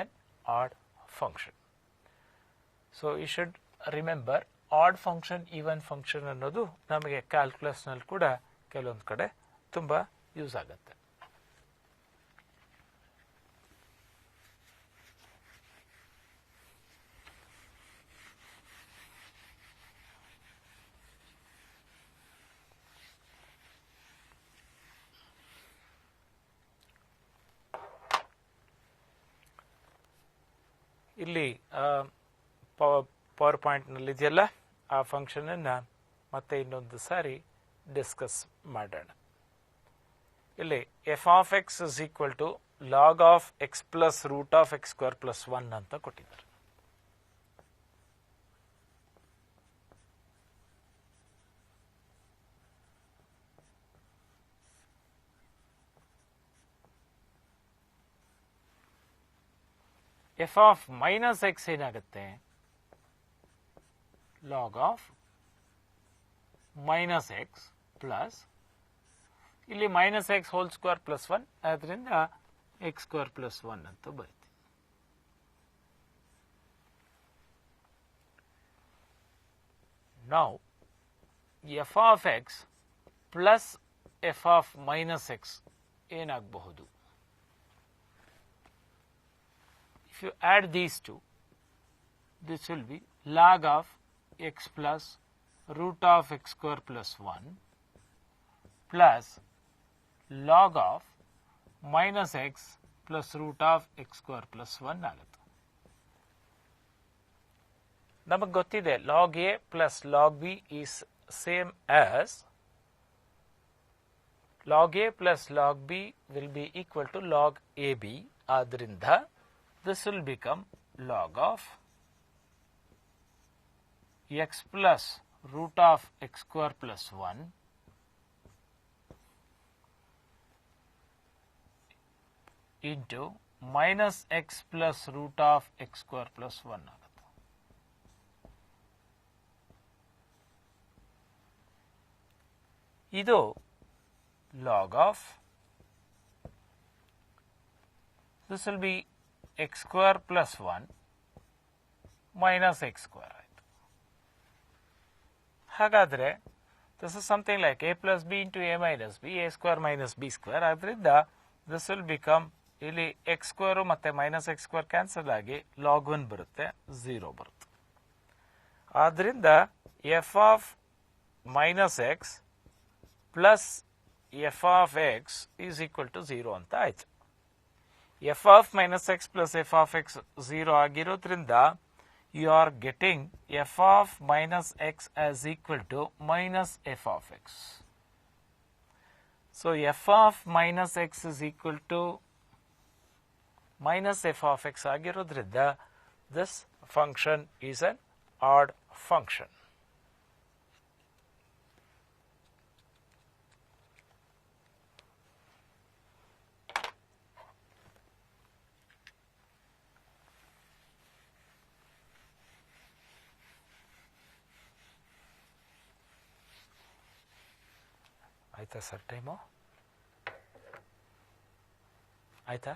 an odd function. So you should remember odd function even function ಅನ್ನೋದು ನಮಗೆ ಕ್ಯಾಲ್ಕುಲಸ್ನಲ್ಲಿ ಕೂಡ ಕೆಲವೊಂದು ಕಡೆ ತುಂಬ use ಆಗುತ್ತೆ. ಇಲ್ಲಿ power ಪಾಯಿಂಟ್ನಲ್ಲಿ ಇದೆಯಲ್ಲ, ಆ ಫಂಕ್ಷನನ್ನು ಮತ್ತೆ ಇನ್ನೊಂದು ಸಾರಿ ಡಿಸ್ಕಸ್ ಮಾಡೋಣ. ಇಲ್ಲಿ f of x is equal to log of x plus root of x square plus 1 ಅಂತ ಕೊಟ್ಟಿದ್ದಾರೆ. ಎಫ್ ಆಫ್ ಮೈನಸ್ ಎಕ್ಸ್ ಏನಾಗುತ್ತೆ, log of minus x plus ಇಲ್ಲಿ minus x whole square plus 1, ಅದರಿಂದ ಎಕ್ಸ್ ಸ್ಕ್ವೇರ್ ಪ್ಲಸ್ 1 ಅಂತ ಬರುತ್ತೆ. Now f of x plus f of minus x ಏನಾಗಬಹುದು? If you add these two, this will be log of x plus root of x square plus 1 plus log of minus x plus root of x square plus 1 ಆಗುತ್ತೆ. ನಮಗೆ ಗೊತ್ತಿದೆ log a plus log b is same as log a plus log b will be equal to log ab. ಆದ್ದರಿಂದ this will become log of x plus root of x square plus 1 into minus x plus root of x square plus 1 ಆಗುತ್ತೆ. ಇದು log of, this will be x square plus 1 minus x square ಆಯಿತು. ಹಾಗಾದರೆ this is something like a plus b into a minus b, a square minus b square. ಆದ್ದರಿಂದ this will become ಇಲ್ಲಿ x square ಮತ್ತು minus x square cancel ಆಗಿ log 1 ಬರುತ್ತೆ, 0 ಬರುತ್ತೆ. ಆದ್ದರಿಂದ f of minus x plus f of x is equal to 0 ಅಂತ ಆಯಿತು. f of minus x plus f of x 0 ಆಗಿರೋದ್ರಿಂದ you are getting f of minus x as equal to minus f of x. So f of minus x is equal to minus f of x ಆಗಿರೋದ್ರಿಂದ this function is an odd function. ಆಯ್ತಾ sir time? ಆಯ್ತಾ?